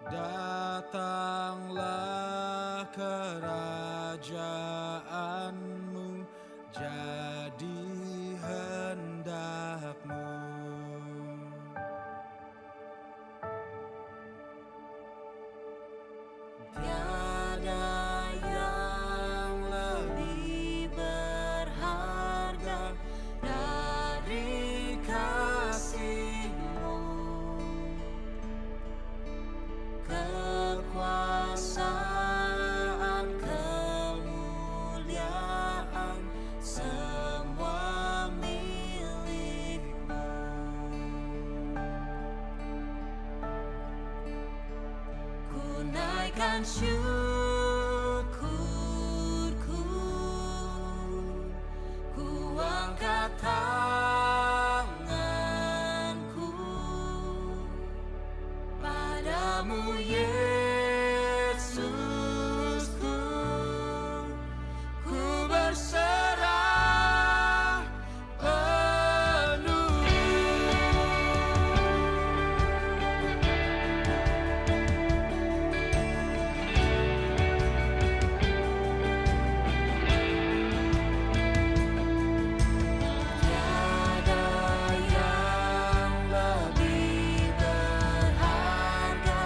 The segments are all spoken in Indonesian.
Datanglah kerajaanmu, jadi hendakmu. Tiada yang lebih berharga dari kasih-Mu. Kekuasaan, kemuliaan, semua milik-Mu. Ku naikkan syukurku, ku angkat tanganku padamu, Yesusku. Ku berserah penuh. Tiada yang lebih berharga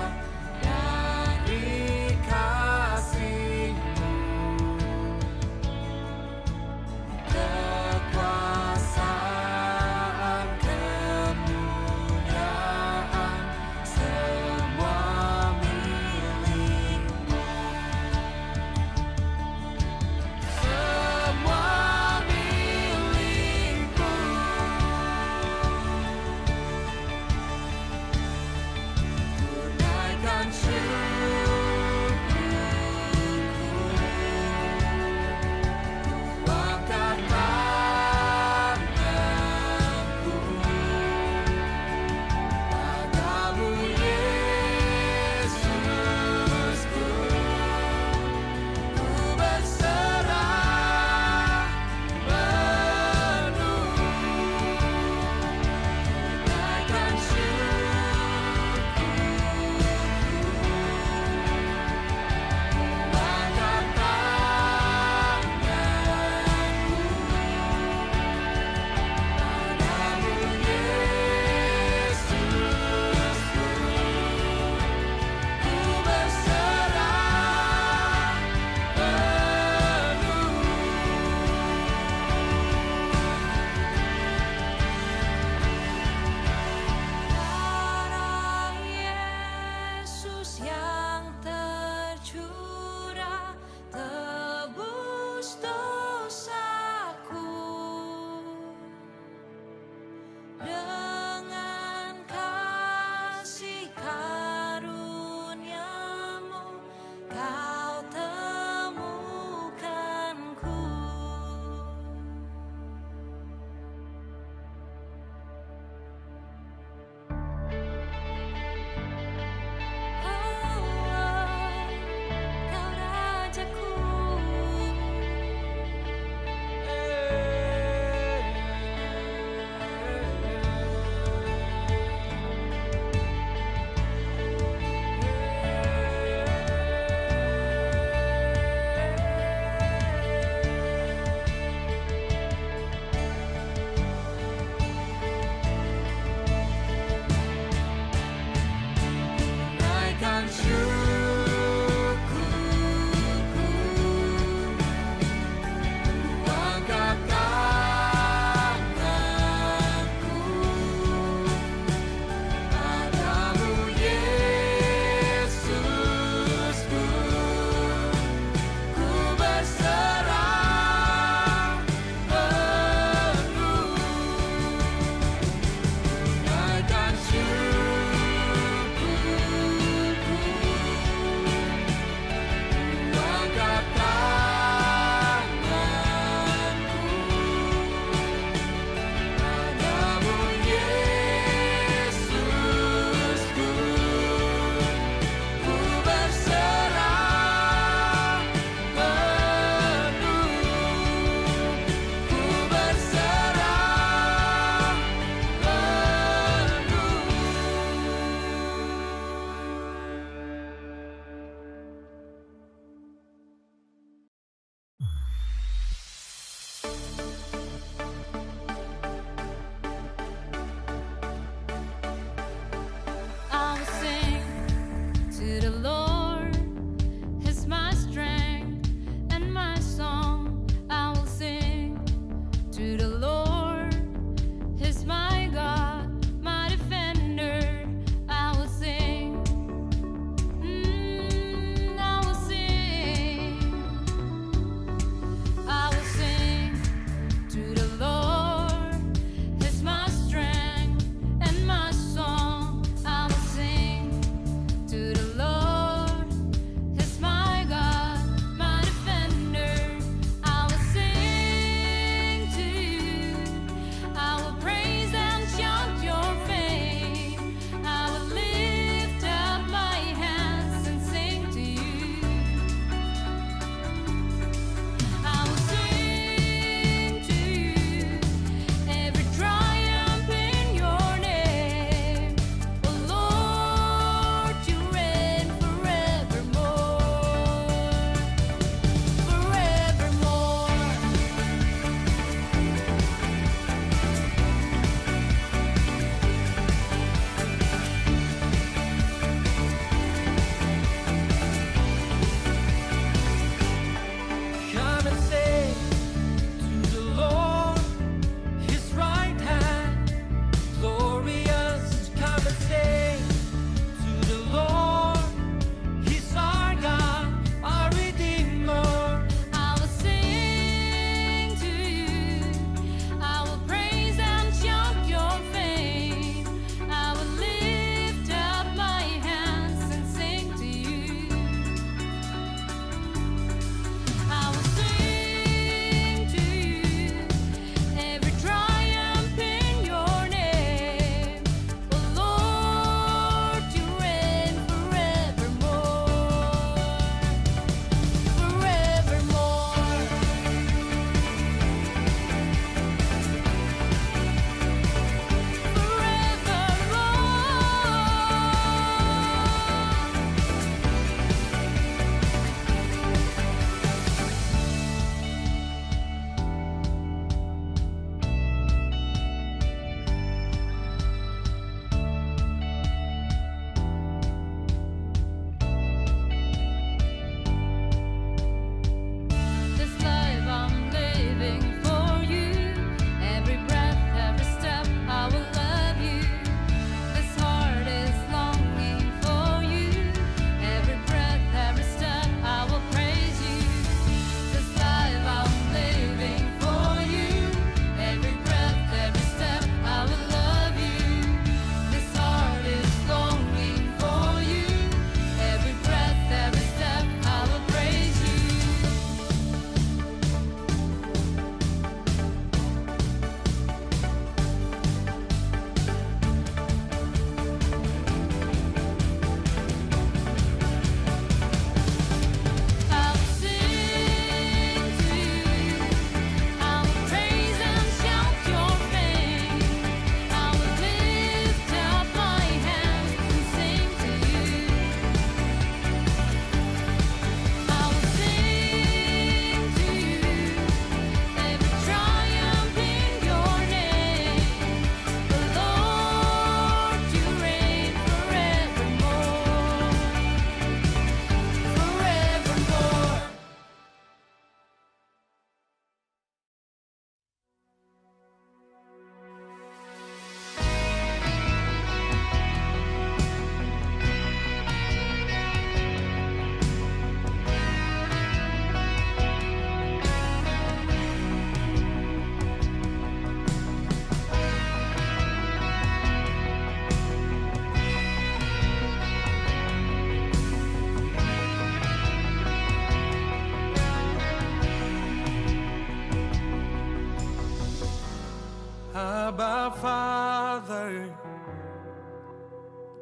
Our Father,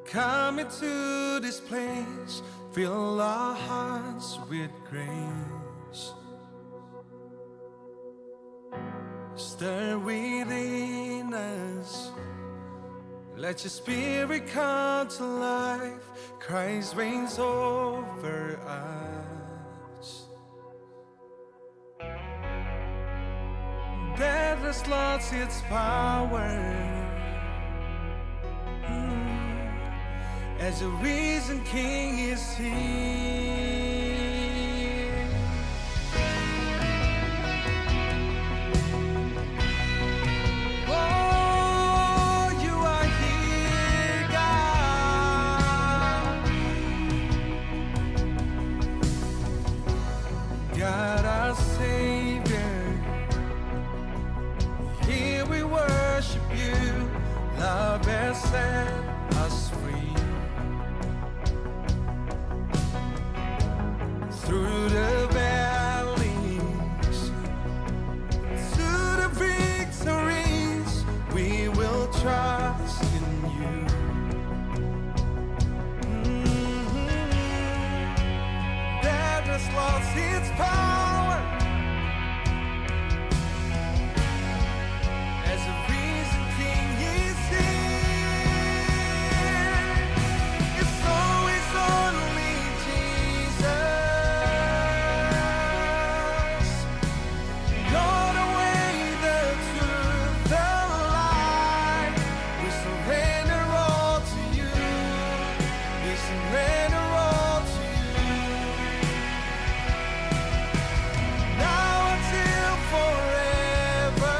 come into this place, fill our hearts with grace. Stir within us, let your spirit come to life. Christ reigns over us. Death has lost its power, as the risen King is here. Oh, you are here, God. God our Savior, here we worship you. Love has set us free. Through the valleys, to the victories, we will trust in you. Death has lost its power, as the risen King is here. It's always only Jesus. You're the way, the truth, the life. We surrender all to you. We surrender all to you. Now until forever.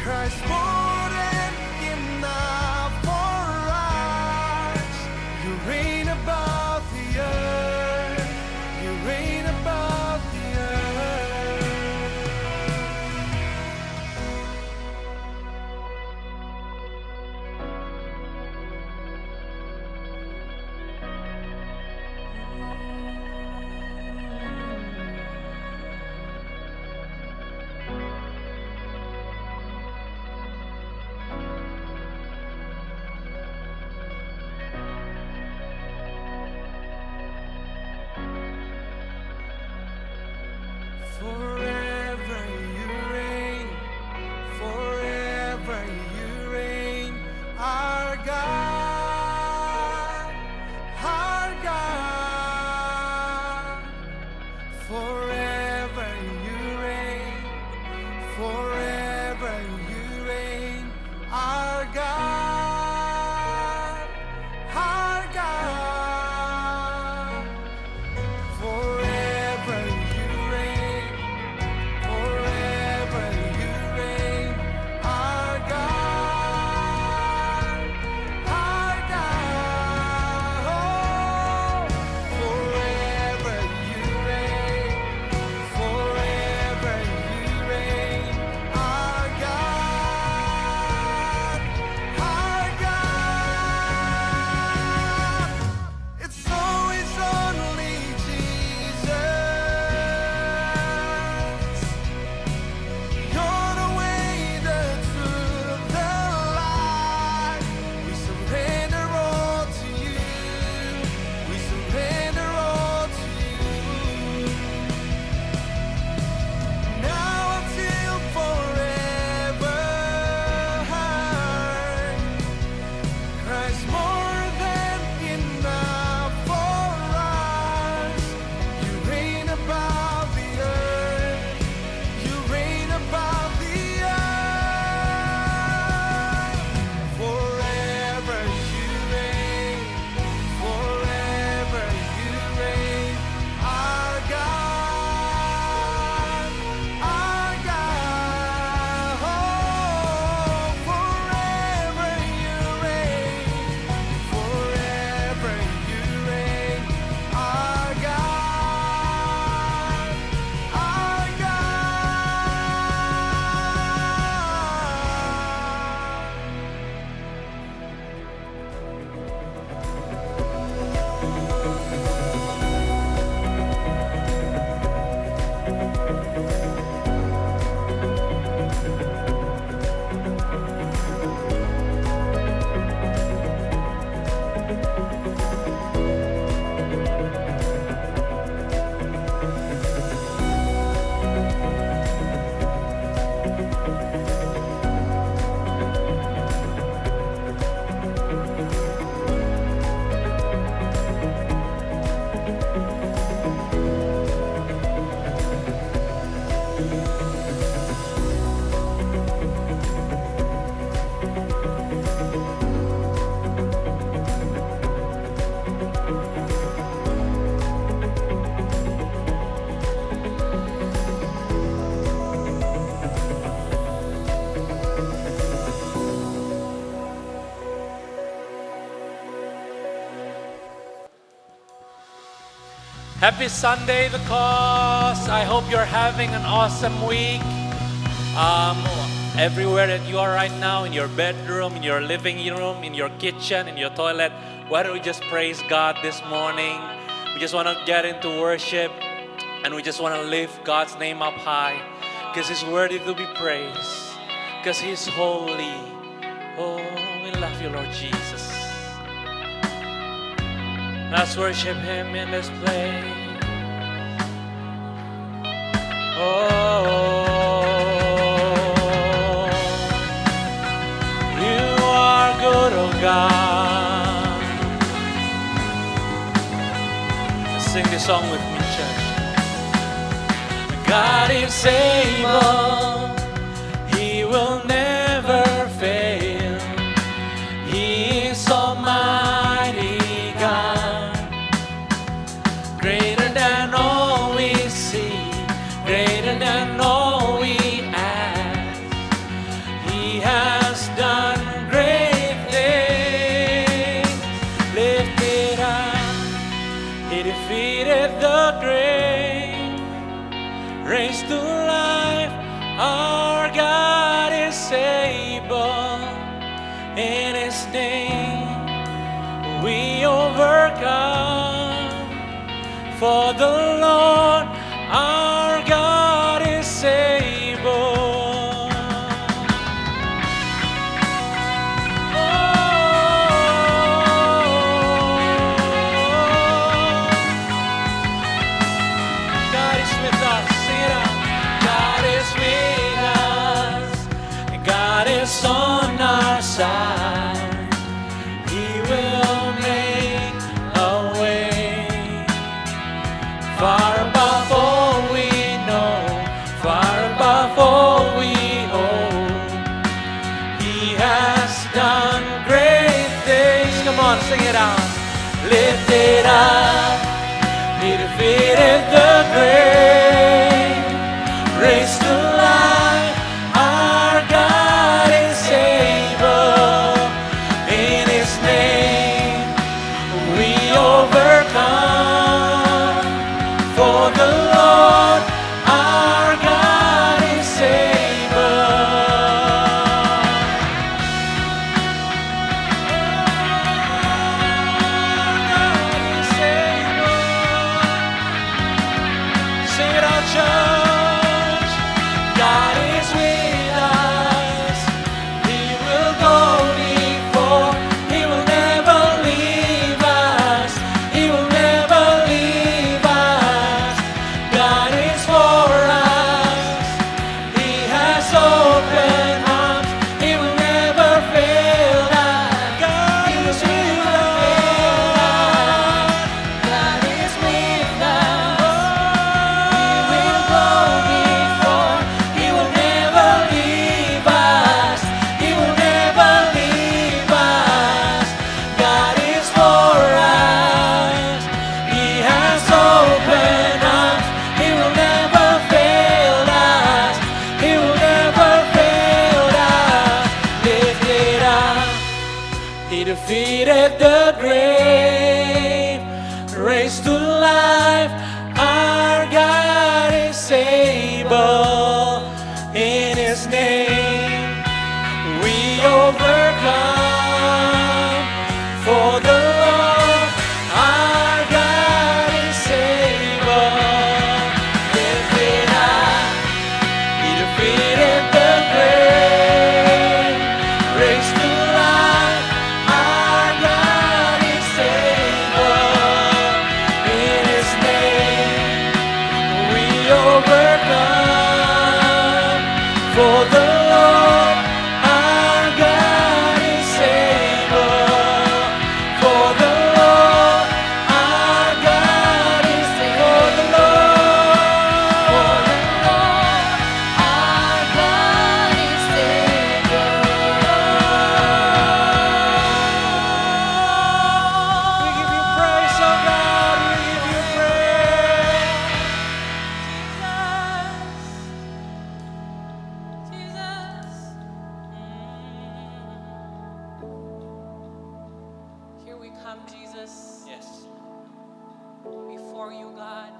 Christ more than enough for us. You reign above the earth. You reign above the earth. Forever you reign, forever you reign, our God, our God. Forever you reign, forever you reign, our God, our God. Forever you reign, forever you reign, our God, our God. Oh, forever you reign, forever you reign, our God, our God. It's always only Jesus. You're the way, the truth, the life. We surrender all to you. We surrender all to you. Now until forever. Christ more than enough for us. You reign above the earth. You reign above the earth. Forever you reign. Forever you reign. Our God. Our God. Oh, forever you reign. Happy Sunday, the cause. I hope you're having an awesome week. Everywhere that you are right now, in your bedroom, in your living room, in your kitchen, in your toilet, why don't we just praise God this morning? We just want to get into worship and we just want to lift God's name up high because He's worthy to be praised, because He's holy. Oh, we love you, Lord Jesus. Let's worship Him in this place. Oh, You are good, oh God. Sing this song with me, church. God is able, He will never fail. He is Almighty God, greater than all we see, greater than all we ask. He has done great things. Lift it up. He defeated the grave, raised to life. Our God is able. In His name we overcome. For the Lord our God is able. Oh, God is with us. Sing it out. God is with us. God is on our side. He will make a way. Far above all we know, far above all we hope. He has done great things. Come on, sing it out. Lift it up. He defeated the grave, raised to life. Our God is able. In His name we overcome. For the Lord our God is able. God is able. Sing it out, church. God is with us. He will go before. He will never leave us. He will never leave us. God is for us. He has open arms. He will never fail us. God is with us. God is with us. He will go before. He will never leave us. He will never leave us. God is for us. He has open arms. He will never fail us. He will never fail us. Lift it up. He defeated the grave, raised to life. Our God is able. In His name we overcome. For the Lord our God is able. Lift it up. He defeated the grave, raised to life. Our God is able. In His name we overcome. For the Lord our God is able. For the Lord our God is able. For the Lord. Our God is We give you praise, oh God. We give you praise. Jesus. Here we come, Jesus. Yes. before you, God.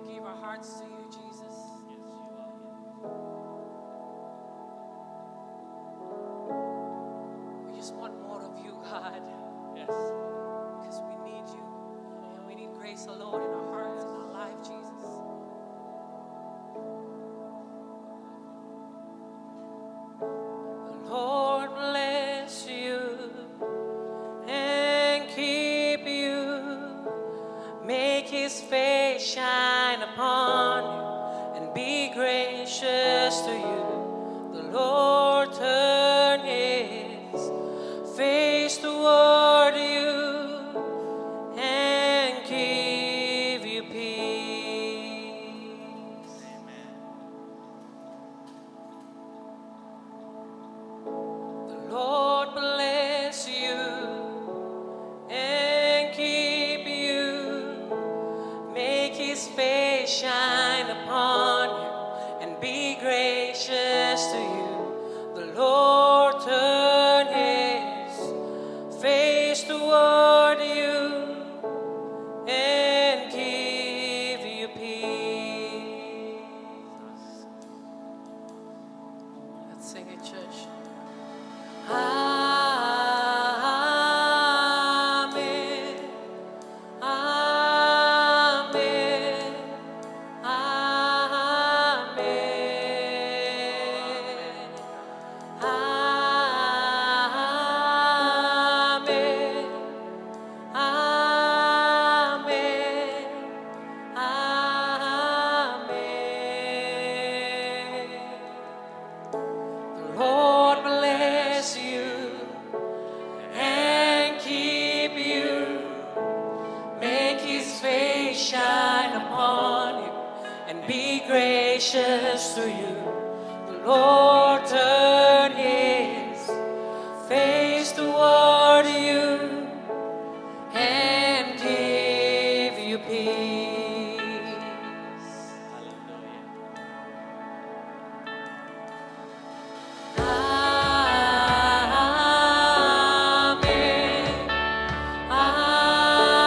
We give our hearts to you, Jesus. We just want more of you, God, Yes. because we need you. And we need grace alone in our hearts and our life, Jesus. The Lord bless you and keep you. Make his face shine upon you and be gracious to you. The Lord turn his face toward you and give you peace. The Lord bless you and keep you. Make his face shine upon you and be gracious to you. The Lord turn his face toward you and give you peace. Let's sing it, church. Amen. Amen. Amen. Amen. Amen. Amen. The Lord bless you and keep you. Make his face shine upon you and be gracious to you. The Lord turn his face toward you and give you peace. Hallelujah. Amen. Amen.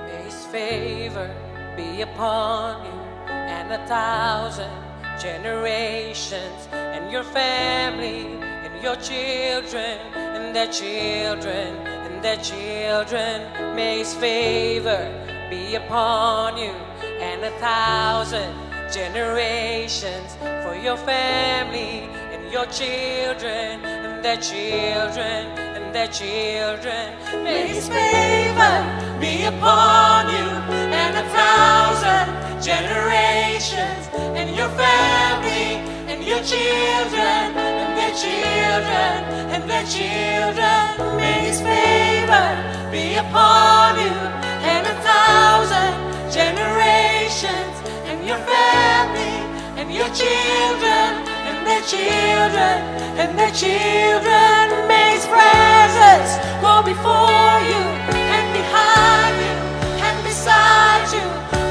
May his favor be upon you and 1,000 generations, and your family, and your children, and their children, and their children. May his favor be upon you and 1,000 generations, for your family, and your children, and their children, and their children. May his favor be upon you and 1,000 generations, and your family, and your children, and their children, and their children. May his favor be upon you and 1,000 generations, and your family, and your children, and their children, and their children. May his presence go before you and behind you and beside you,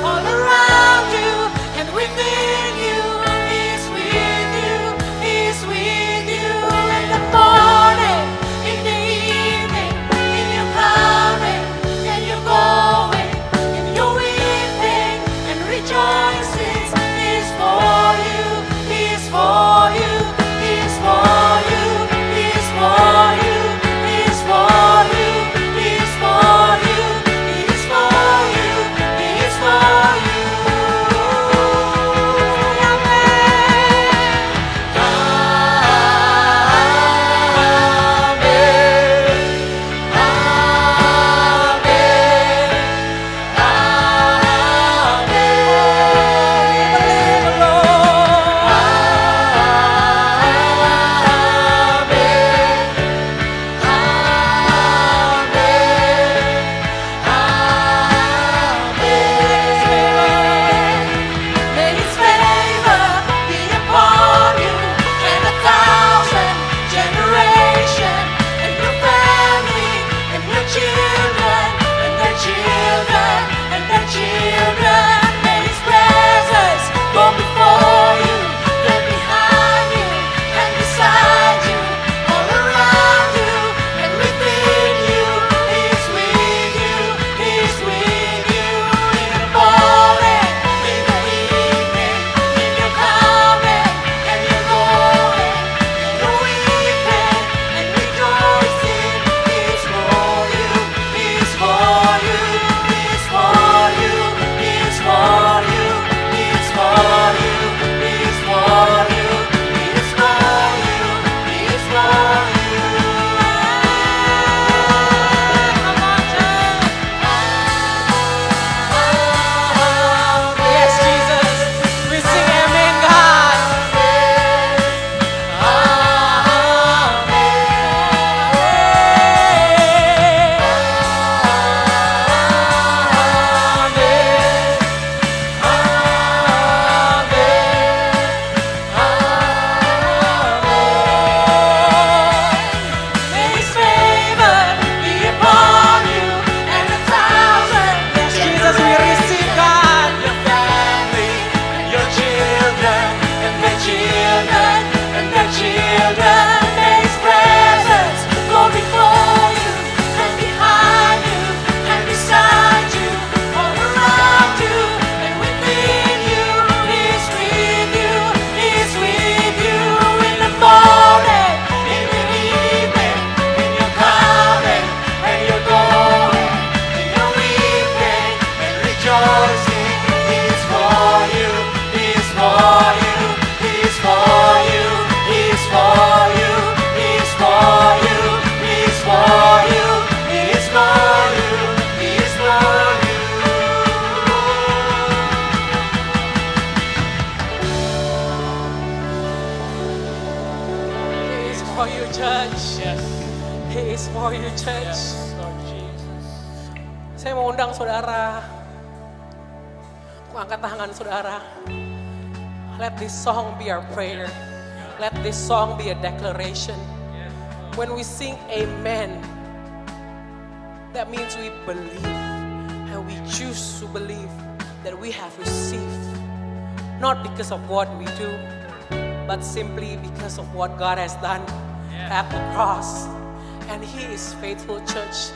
all around you and within you. He is with you, he is with you. In the morning, in the evening, in your coming and your going, in your weeping and rejoicing. He is for you, he is for you, he is for you, he is for He is for you, church. Yes, Lord Jesus. Saya mau undang saudara. Angkat tangan saudara. Let this song be our prayer. Let this song be a declaration. When we sing amen, that means we believe and we choose to believe that we have received. Not because of what we do, but simply because of what God has done at the cross. And He is faithful, church.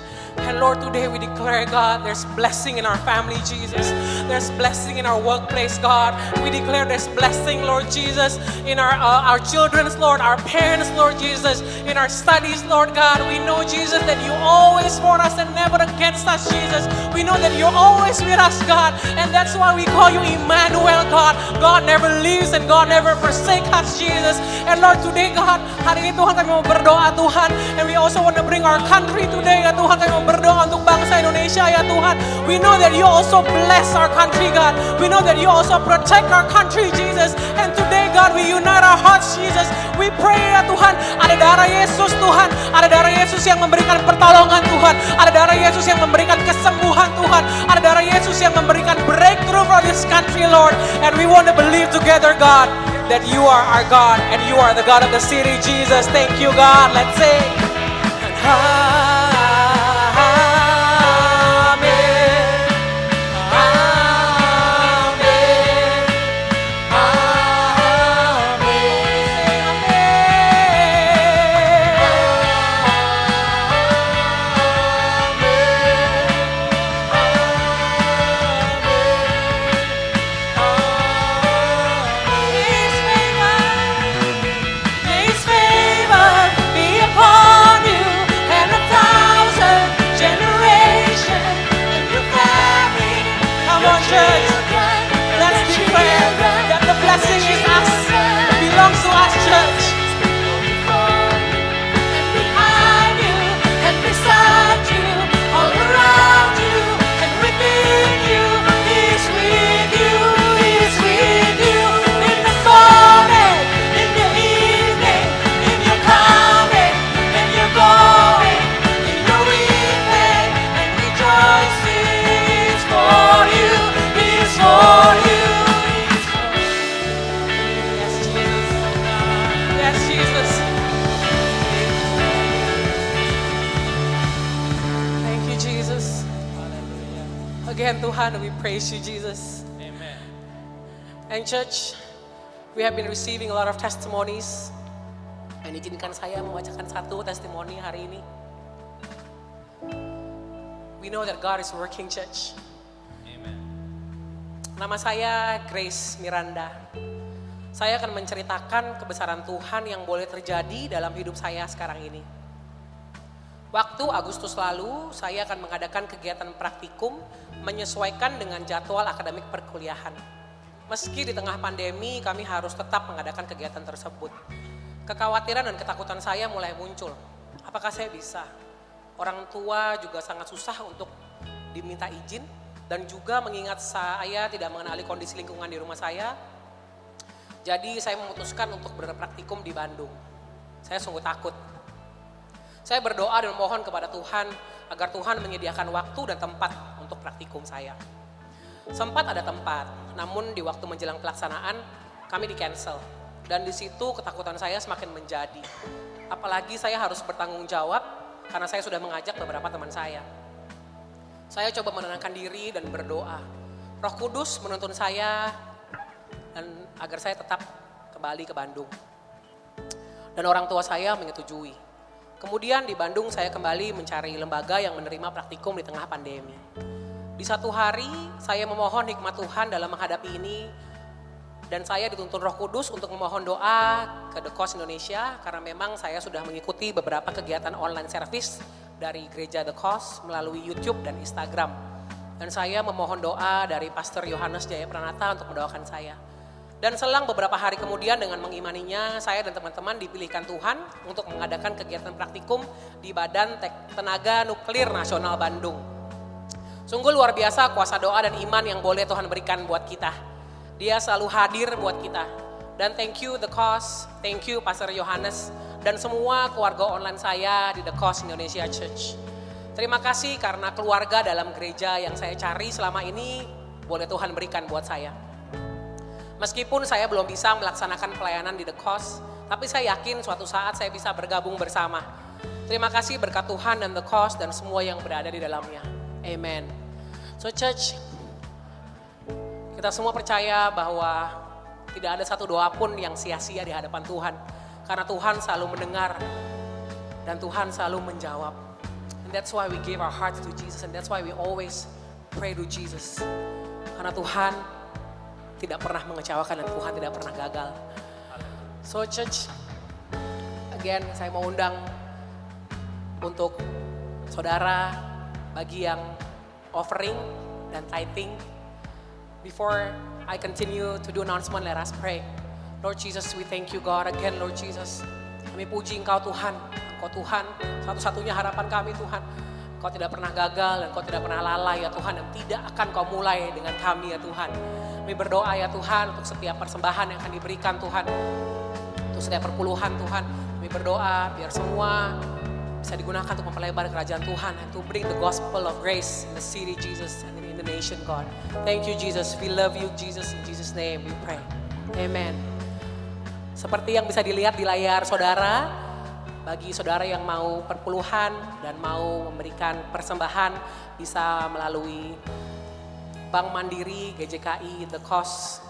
And Lord, today we declare, God, there's blessing in our family, Jesus. There's blessing in our workplace, God. We declare there's blessing, Lord Jesus, in our children's, Lord, our parents, Lord Jesus, in our studies, Lord God. We know, Jesus, that you always for us and never against us, Jesus. We know that you're always with us, God. And that's why we call you Emmanuel, God. God never leaves and God never forsakes us, Jesus. And Lord, today, God, hari ini Tuhan kami mau berdoa, Tuhan. And we also want to bring our country today, ya Tuhan. Kami mau berdoa untuk bangsa Indonesia, ya Tuhan. We know that you also bless our country, God. We know that you also protect our country, Jesus. And today, God, we unite our hearts, Jesus. We pray, ya Tuhan, ada darah Yesus, Tuhan. Ada darah Yesus yang memberikan pertolongan, Tuhan. Ada darah Yesus yang memberikan kesembuhan, Tuhan. Ada darah Yesus yang memberikan breakthrough for this country, Lord. And we want to believe together, God, that you are our God and you are the God of the city, Jesus. Thank you, God. Let's sing. Again, Tuhan, we praise you, Jesus. Amen. And church, we have been receiving a lot of testimonies. Dan izinkan saya membacakan satu testimoni hari ini. We know that God is working, church. Amen. Nama saya Grace Miranda. Saya akan menceritakan kebesaran Tuhan yang boleh terjadi dalam hidup saya sekarang ini. Waktu Agustus lalu, saya akan mengadakan kegiatan praktikum menyesuaikan dengan jadwal akademik perkuliahan. Meski di tengah pandemi, kami harus tetap mengadakan kegiatan tersebut. Kekhawatiran dan ketakutan saya mulai muncul. Apakah saya bisa? Orang tua juga sangat susah untuk diminta izin dan juga mengingat saya tidak mengenali kondisi lingkungan di rumah saya. Jadi saya memutuskan untuk berpraktikum di Bandung. Saya sungguh takut. Saya berdoa dan mohon kepada Tuhan agar Tuhan menyediakan waktu dan tempat untuk praktikum saya. Sempat ada tempat, namun di waktu menjelang pelaksanaan kami di-cancel. Dan di situ ketakutan saya semakin menjadi. Apalagi saya harus bertanggung jawab karena saya sudah mengajak beberapa teman saya. Saya coba menenangkan diri dan berdoa. Roh Kudus menuntun saya dan agar saya tetap kembali ke Bandung. Dan orang tua saya menyetujui. Kemudian di Bandung saya kembali mencari lembaga yang menerima praktikum di tengah pandemi. Di satu hari saya memohon hikmat Tuhan dalam menghadapi ini. Dan saya dituntun Roh Kudus untuk memohon doa ke The Coast Indonesia. Karena memang saya sudah mengikuti beberapa kegiatan online service dari gereja The Coast melalui YouTube dan Instagram. Dan saya memohon doa dari Pastor Yohanes Jaya Pranata untuk mendoakan saya. Dan selang beberapa hari kemudian dengan mengimaninya, saya dan teman-teman dipilihkan Tuhan untuk mengadakan kegiatan praktikum di Badan Tenaga Nuklir Nasional Bandung. Sungguh luar biasa kuasa doa dan iman yang boleh Tuhan berikan buat kita. Dia selalu hadir buat kita. Dan thank you The Cause, thank you Pastor Yohanes dan semua keluarga online saya di The Coast Indonesia Church. Terima kasih karena keluarga dalam gereja yang saya cari selama ini boleh Tuhan berikan buat saya. Meskipun saya belum bisa melaksanakan pelayanan di The Coast, tapi saya yakin suatu saat saya bisa bergabung bersama. Terima kasih berkat Tuhan dan The Coast dan semua yang berada di dalamnya. Amen. So church, kita semua percaya bahwa tidak ada satu doa pun yang sia-sia di hadapan Tuhan. Karena Tuhan selalu mendengar dan Tuhan selalu menjawab. That's why we give our hearts to Jesus and that's why we always pray to Jesus. Karena Tuhan tidak pernah mengecewakan dan Tuhan tidak pernah gagal. So church, again saya mau undang untuk saudara bagi yang offering dan tithing. Before I continue to do announcement, let us pray. Lord Jesus, we thank you God again, Lord Jesus. Kami puji Engkau Tuhan. Engkau Tuhan, satu-satunya harapan kami Tuhan. Engkau tidak pernah gagal dan Engkau tidak pernah lalai ya Tuhan. Dan tidak akan Kau mulai dengan kami ya Tuhan. Kami berdoa ya Tuhan untuk setiap persembahan yang akan diberikan Tuhan. Untuk setiap perpuluhan Tuhan. Kami berdoa biar semua bisa digunakan untuk memperlebar kerajaan Tuhan. And to bring the gospel of grace in the city Jesus and in the nation God. Thank you Jesus, we love you Jesus. In Jesus name we pray. Amen. Seperti yang bisa dilihat di layar saudara, bagi saudara yang mau perpuluhan dan mau memberikan persembahan bisa melalui Bank Mandiri, GJKI, The Coast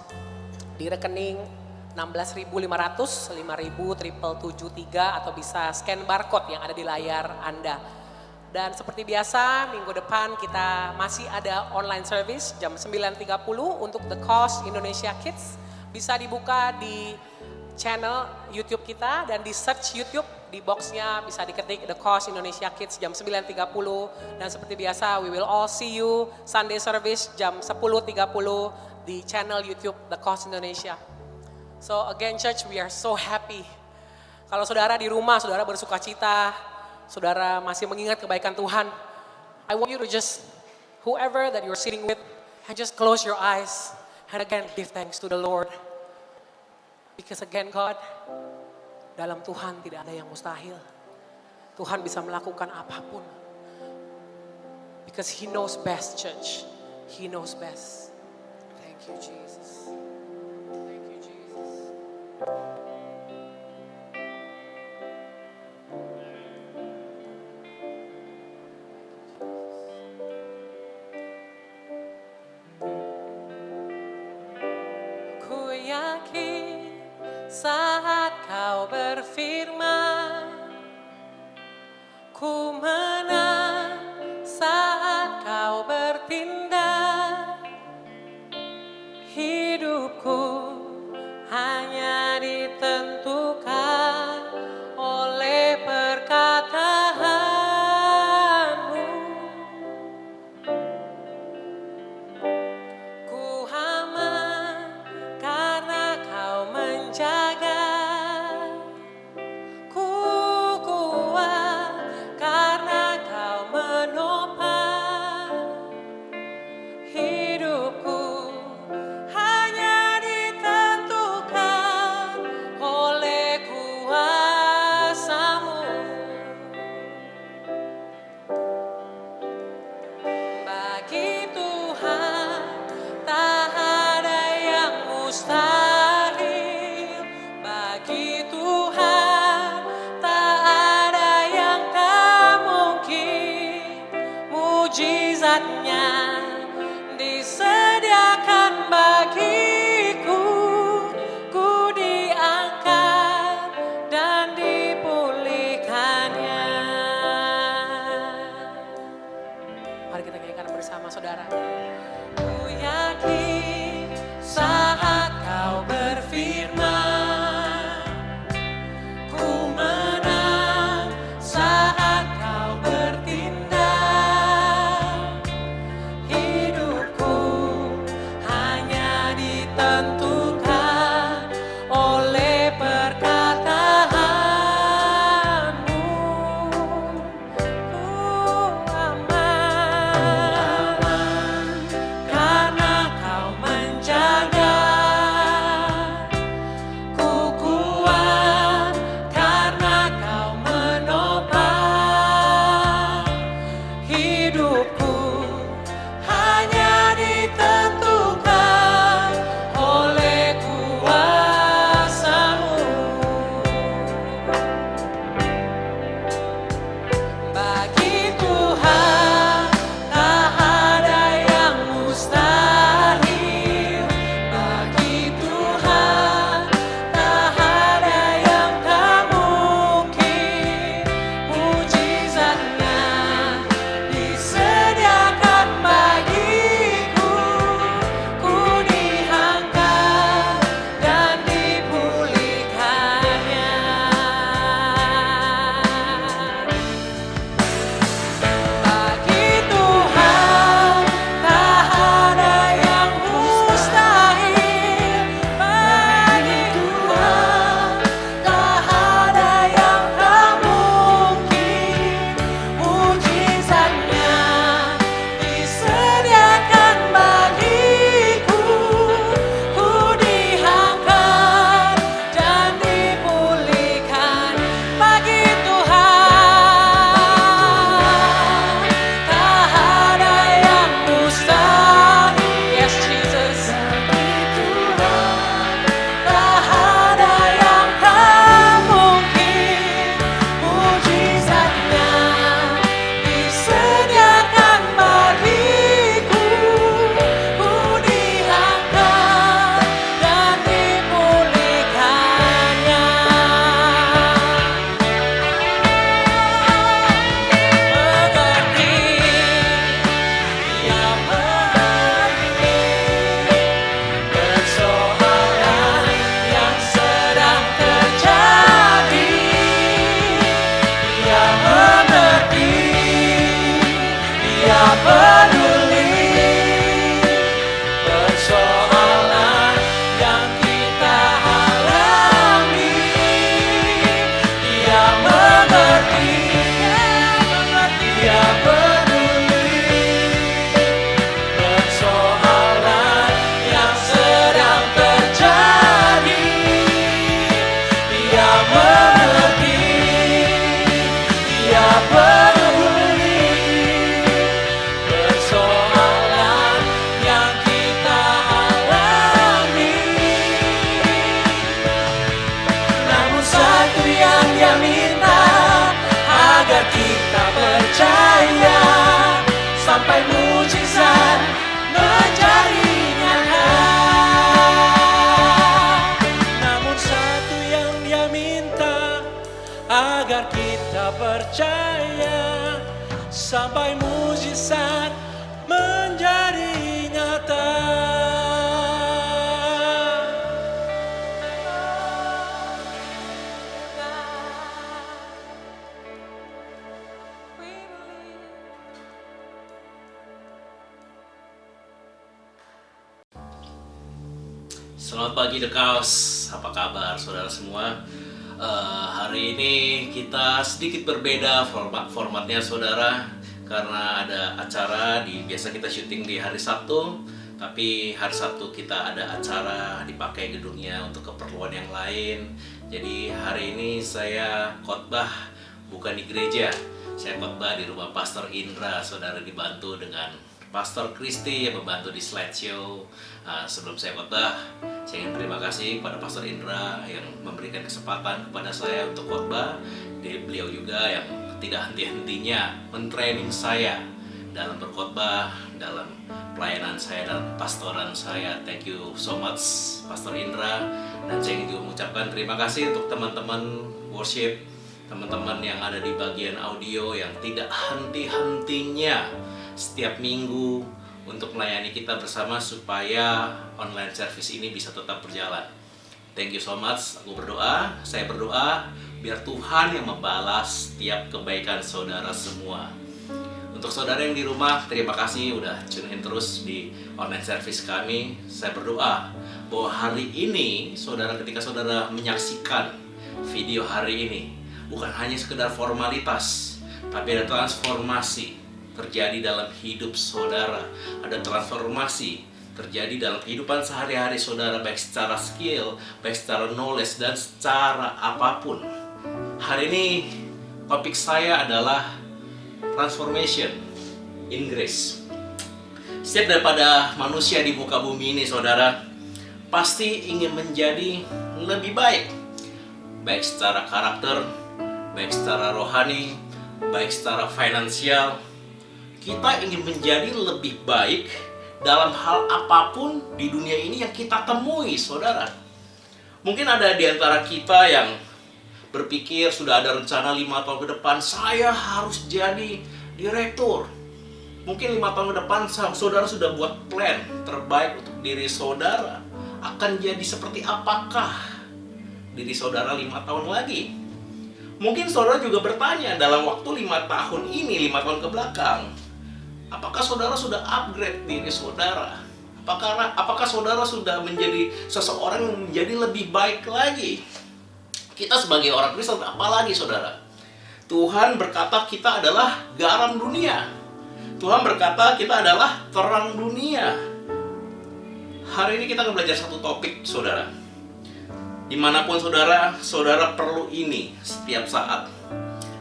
di rekening 16.500, 5.773 atau bisa scan barcode yang ada di layar Anda. Dan seperti biasa minggu depan kita masih ada online service jam 9.30 untuk The Coast Indonesia Kids. Bisa dibuka di channel YouTube kita dan di search YouTube. Di boxnya bisa diketik The Coast Indonesia Kids jam 9.30. Dan seperti biasa we will all see you Sunday service jam 10.30 di channel YouTube The Coast Indonesia. So again church, we are so happy. Kalau saudara di rumah, saudara bersuka cita, saudara masih mengingat kebaikan Tuhan, I want you to just, whoever that you're sitting with, and just close your eyes and again give thanks to the Lord. Because again God, dalam Tuhan tidak ada yang mustahil. Tuhan bisa melakukan apapun. Because He knows best, church. He knows best. Thank you, Jesus. Thank you, Jesus. Ku yakin saat Kau berfirman, ku menang saat Kau bertindak. Hidupku hanya ditentukan oleh perkataanmu. Ku aman karena Kau menjaga. Karena sampai mujizat menjadi nyata. Selamat pagi The Chaos, apa kabar saudara semua? Hari ini kita sedikit berbeda formatnya saudara, karena ada acara biasa kita syuting di hari Sabtu, tapi hari Sabtu kita ada acara dipakai gedungnya untuk keperluan yang lain. Jadi hari ini saya khotbah bukan di gereja, saya khotbah di rumah Pastor Indra. Saudara dibantu dengan Pastor Kristi yang membantu di slideshow. Sebelum saya khotbah, saya ingin terima kasih kepada Pastor Indra yang memberikan kesempatan kepada saya untuk khotbah. Beliau juga yang tidak henti-hentinya mentraining saya dalam berkhotbah, dalam pelayanan saya, dalam pastoran saya. Thank you so much Pastor Indra. Dan saya ingin juga mengucapkan terima kasih untuk teman-teman worship, teman-teman yang ada di bagian audio yang tidak henti-hentinya setiap minggu untuk melayani kita bersama supaya online service ini bisa tetap berjalan. Thank you so much. Saya berdoa biar Tuhan yang membalas setiap kebaikan saudara semua. Untuk saudara yang di rumah, terima kasih udah tune in terus di online service kami. Saya berdoa bahwa hari ini ketika saudara menyaksikan video hari ini, bukan hanya sekedar formalitas, tapi ada transformasi terjadi dalam hidup saudara. Ada transformasi terjadi dalam kehidupan sehari-hari saudara, baik secara skill, baik secara knowledge, dan secara apapun. Hari ini topik saya adalah transformation in grace. Setiap daripada manusia di muka bumi ini saudara, pasti ingin menjadi lebih baik, baik secara karakter, baik secara rohani, baik secara finansial. Kita ingin menjadi lebih baik dalam hal apapun di dunia ini yang kita temui, saudara. Mungkin ada di antara kita yang berpikir sudah ada rencana 5 tahun ke depan, saya harus jadi direktur. Mungkin 5 tahun ke depan saudara sudah buat plan terbaik untuk diri saudara. Akan jadi seperti apakah diri saudara 5 tahun lagi? Mungkin saudara juga bertanya dalam waktu 5 tahun ini, 5 tahun ke belakang, apakah saudara sudah upgrade diri saudara? Apakah saudara sudah menjadi seseorang yang menjadi lebih baik lagi? Kita sebagai orang Kristen, apalagi saudara? Tuhan berkata kita adalah garam dunia. Tuhan berkata kita adalah terang dunia. Hari ini kita akan belajar satu topik saudara. Dimanapun saudara perlu ini setiap saat.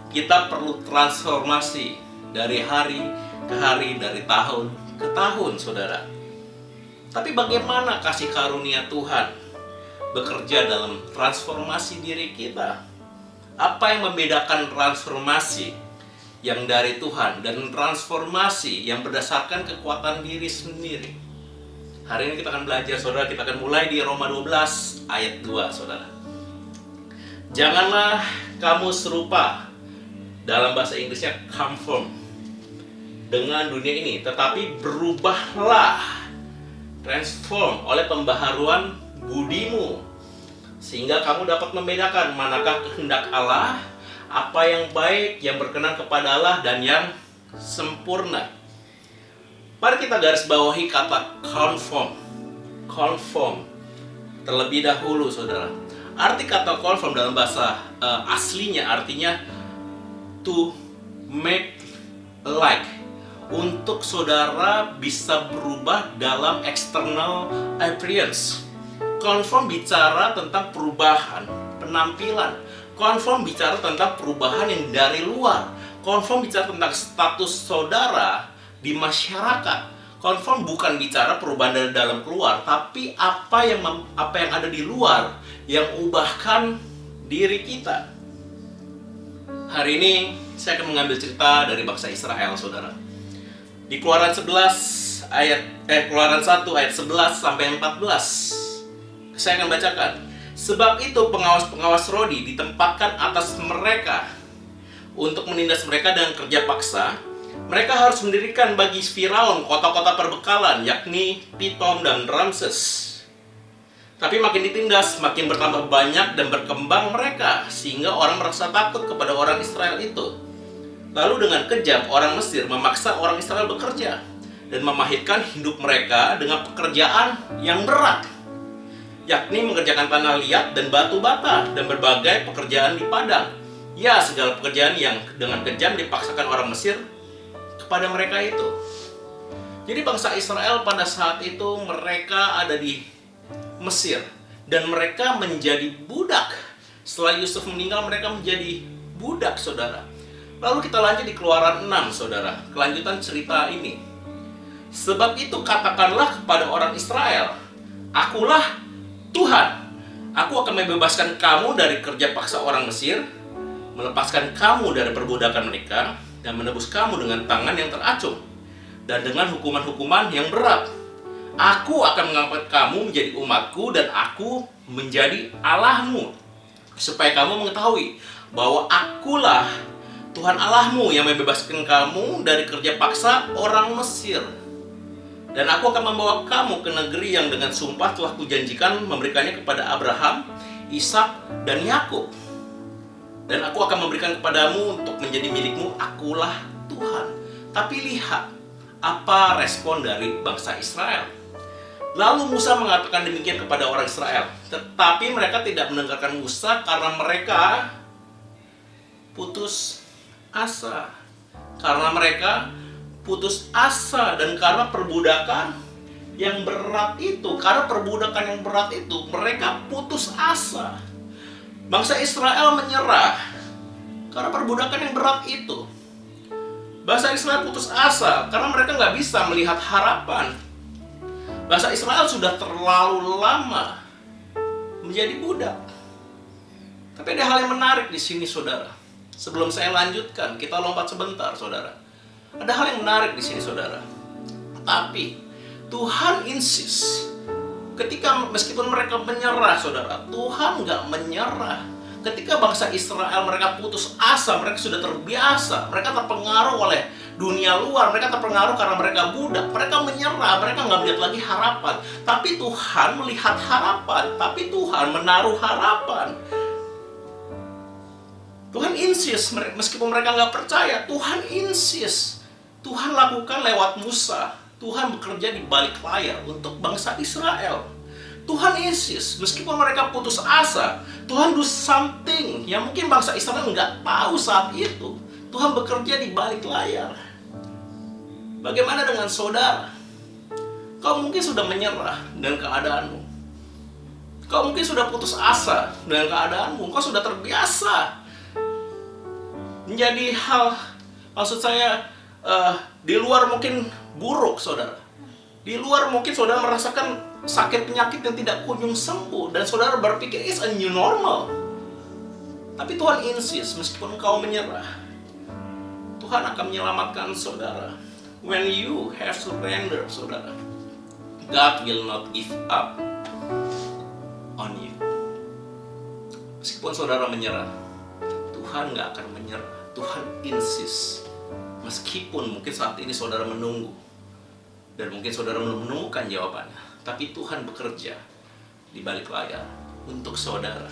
Kita perlu transformasi dari hari ke hari, dari tahun ke tahun saudara. Tapi bagaimana kasih karunia Tuhan bekerja dalam transformasi diri kita? Apa yang membedakan transformasi yang dari Tuhan dan transformasi yang berdasarkan kekuatan diri sendiri? Hari ini kita akan belajar saudara, kita akan mulai di Roma 12 ayat 2 saudara. Janganlah kamu serupa, dalam bahasa Inggrisnya conform, dengan dunia ini, tetapi berubahlah, transform oleh pembaharuan budimu, sehingga kamu dapat membedakan manakah kehendak Allah, apa yang baik, yang berkenan kepada Allah, dan yang sempurna. Mari kita garis bawahi kata conform terlebih dahulu saudara. Arti kata conform dalam bahasa aslinya artinya to make alike, untuk saudara bisa berubah dalam external appearance. Conform bicara tentang perubahan penampilan. Conform bicara tentang perubahan yang dari luar. Conform bicara tentang status saudara di masyarakat. Conform bukan bicara perubahan dari dalam keluar, tapi apa yang ada di luar yang ubahkan diri kita. Hari ini saya akan mengambil cerita dari bangsa Israel, saudara. Di Keluaran 1 ayat 11 sampai 14. Saya akan bacakan. Sebab itu pengawas-pengawas Rodi ditempatkan atas mereka untuk menindas mereka dengan kerja paksa, Mereka harus mendirikan bagi Firaun kota-kota perbekalan, yakni Pitom dan Ramses. Tapi makin ditindas, makin bertambah banyak dan berkembang mereka, sehingga orang merasa takut kepada orang Israel itu. Lalu dengan kejam, orang Mesir memaksa orang Israel bekerja dan memahitkan hidup mereka dengan pekerjaan yang berat, yakni mengerjakan tanah liat dan batu bata dan berbagai pekerjaan di padang. Ya, segala pekerjaan yang dengan kejam dipaksakan orang Mesir kepada mereka itu. Jadi bangsa Israel pada saat itu mereka ada di Mesir dan mereka menjadi budak. Setelah Yusuf meninggal, mereka menjadi budak, saudara. Lalu kita lanjut di Keluaran 6, saudara. Kelanjutan cerita ini. Sebab itu katakanlah kepada orang Israel, Akulah Tuhan. Aku akan membebaskan kamu dari kerja paksa orang Mesir, melepaskan kamu dari perbudakan mereka, dan menebus kamu dengan tangan yang teracung, dan dengan hukuman-hukuman yang berat. Aku akan mengangkat kamu menjadi umatku, dan aku menjadi Allahmu, supaya kamu mengetahui bahwa akulah Tuhan Allahmu yang membebaskan kamu dari kerja paksa orang Mesir. Dan aku akan membawa kamu ke negeri yang dengan sumpah telah kujanjikan memberikannya kepada Abraham, Ishak, dan Yakub. Dan aku akan memberikan kepadamu untuk menjadi milikmu. Akulah Tuhan. Tapi lihat apa respon dari bangsa Israel. Lalu Musa mengatakan demikian kepada orang Israel. Tetapi mereka tidak mendengarkan Musa karena mereka putus asa. Karena mereka putus asa dan karena perbudakan yang berat itu. Karena perbudakan yang berat itu, mereka putus asa. Bangsa Israel menyerah karena perbudakan yang berat itu. Bangsa Israel putus asa karena mereka nggak bisa melihat harapan. Bangsa Israel sudah terlalu lama menjadi budak. Tapi ada hal yang menarik di sini, saudara. Sebelum saya lanjutkan, kita lompat sebentar, saudara. Ada hal yang menarik di sini, saudara. Tapi Tuhan insist. Ketika meskipun mereka menyerah, saudara, Tuhan nggak menyerah. Ketika bangsa Israel mereka putus asa, mereka sudah terbiasa, mereka terpengaruh oleh dunia luar, mereka terpengaruh karena mereka budak, mereka menyerah, mereka nggak melihat lagi harapan. Tapi Tuhan melihat harapan, tapi Tuhan menaruh harapan. Tuhan insist, meskipun mereka nggak percaya, Tuhan insist. Tuhan lakukan lewat Musa. Tuhan bekerja di balik layar untuk bangsa Israel. Tuhan insist, meskipun mereka putus asa, Tuhan do something yang mungkin bangsa Israel nggak tahu saat itu. Tuhan bekerja di balik layar. Bagaimana dengan saudara? Kau mungkin sudah menyerah dengan keadaanmu. Kau mungkin sudah putus asa dengan keadaanmu. Kau sudah terbiasa menjadi hal, maksud saya, di luar mungkin buruk, saudara. Di luar mungkin saudara merasakan sakit penyakit yang tidak kunjung sembuh, dan saudara berpikir it's a new normal. Tapi Tuhan insist, meskipun engkau menyerah, Tuhan akan menyelamatkan saudara. When you have surrender, saudara, God will not give up on you. Meskipun saudara menyerah, Tuhan nggak akan menyerah. Tuhan insist. Meskipun mungkin saat ini saudara menunggu, dan mungkin saudara belum menemukan jawabannya, tapi Tuhan bekerja di balik layar untuk saudara.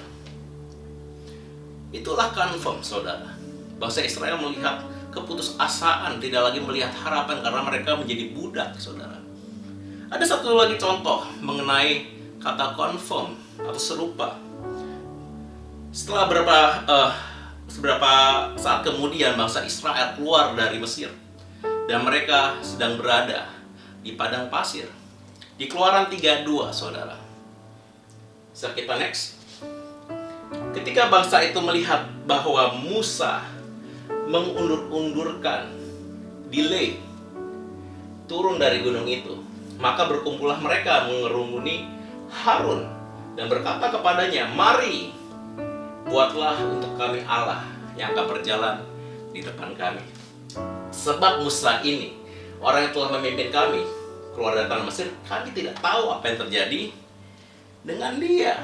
Itulah confirm, saudara. Bangsa Israel melihat keputusasaan, tidak lagi melihat harapan karena mereka menjadi budak, saudara. Ada satu lagi contoh mengenai kata confirm atau serupa. Setelah beberapa saat kemudian bangsa Israel keluar dari Mesir, dan mereka sedang berada di padang pasir. Di Keluaran 32, saudara. Bisa kita next. Ketika bangsa itu melihat bahwa Musa mengundur-undurkan, delay, turun dari gunung itu, maka berkumpullah mereka mengerumuni Harun dan berkata kepadanya, "Mari, buatlah untuk kami Allah yang akan berjalan di depan kami. Sebab Musa ini, orang yang telah memimpin kami keluar dari tanah Mesir, kami tidak tahu apa yang terjadi dengan dia."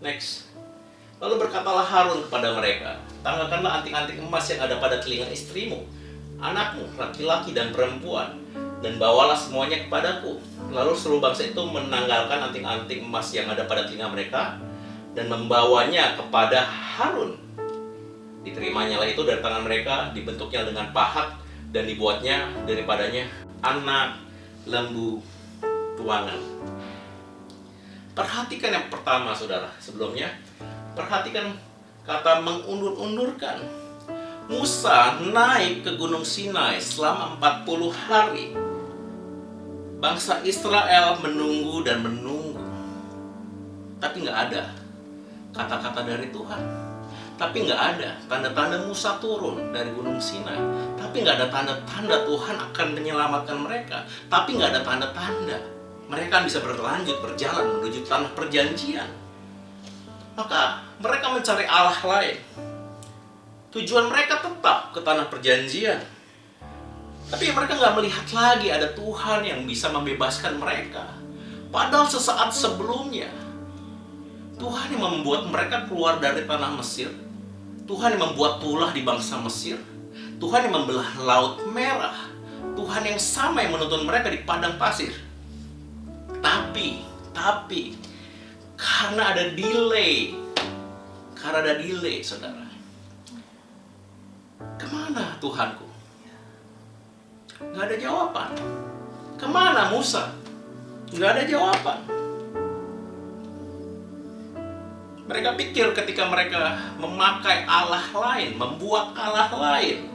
Next. Lalu berkatalah Harun kepada mereka, "Tanggalkanlah anting-anting emas yang ada pada telinga istrimu, anakmu, laki-laki dan perempuan, dan bawalah semuanya kepadaku. Lalu seluruh bangsa itu menanggalkan anting-anting emas yang ada pada telinga mereka dan membawanya kepada Harun. Diterimanya lah itu dari tangan mereka, dibentuknya dengan pahat dan dibuatnya daripadanya anak lembu tuangan. Perhatikan yang pertama, saudara. Sebelumnya, perhatikan kata mengundur-undurkan. Musa naik ke Gunung Sinai selama 40 hari. Bangsa Israel menunggu dan menunggu. Tapi nggak ada kata-kata dari Tuhan. Tapi nggak ada tanda-tanda Musa turun dari Gunung Sinai. Tapi nggak ada tanda-tanda Tuhan akan menyelamatkan mereka. Tapi nggak ada tanda-tanda mereka bisa berlanjut berjalan menuju tanah perjanjian. Maka mereka mencari Allah lain. Tujuan mereka tetap ke tanah perjanjian. Tapi mereka nggak melihat lagi ada Tuhan yang bisa membebaskan mereka. Padahal sesaat sebelumnya, Tuhan yang membuat mereka keluar dari tanah Mesir. Tuhan yang membuat tulah di bangsa Mesir. Tuhan yang membelah Laut Merah. Tuhan yang sama yang menuntun mereka di padang pasir. Tapi, karena ada delay, saudara. Kemana Tuhanku? Gak ada jawaban. Kemana Musa? Gak ada jawaban. Mereka pikir ketika mereka memakai Allah lain, membuat Allah lain,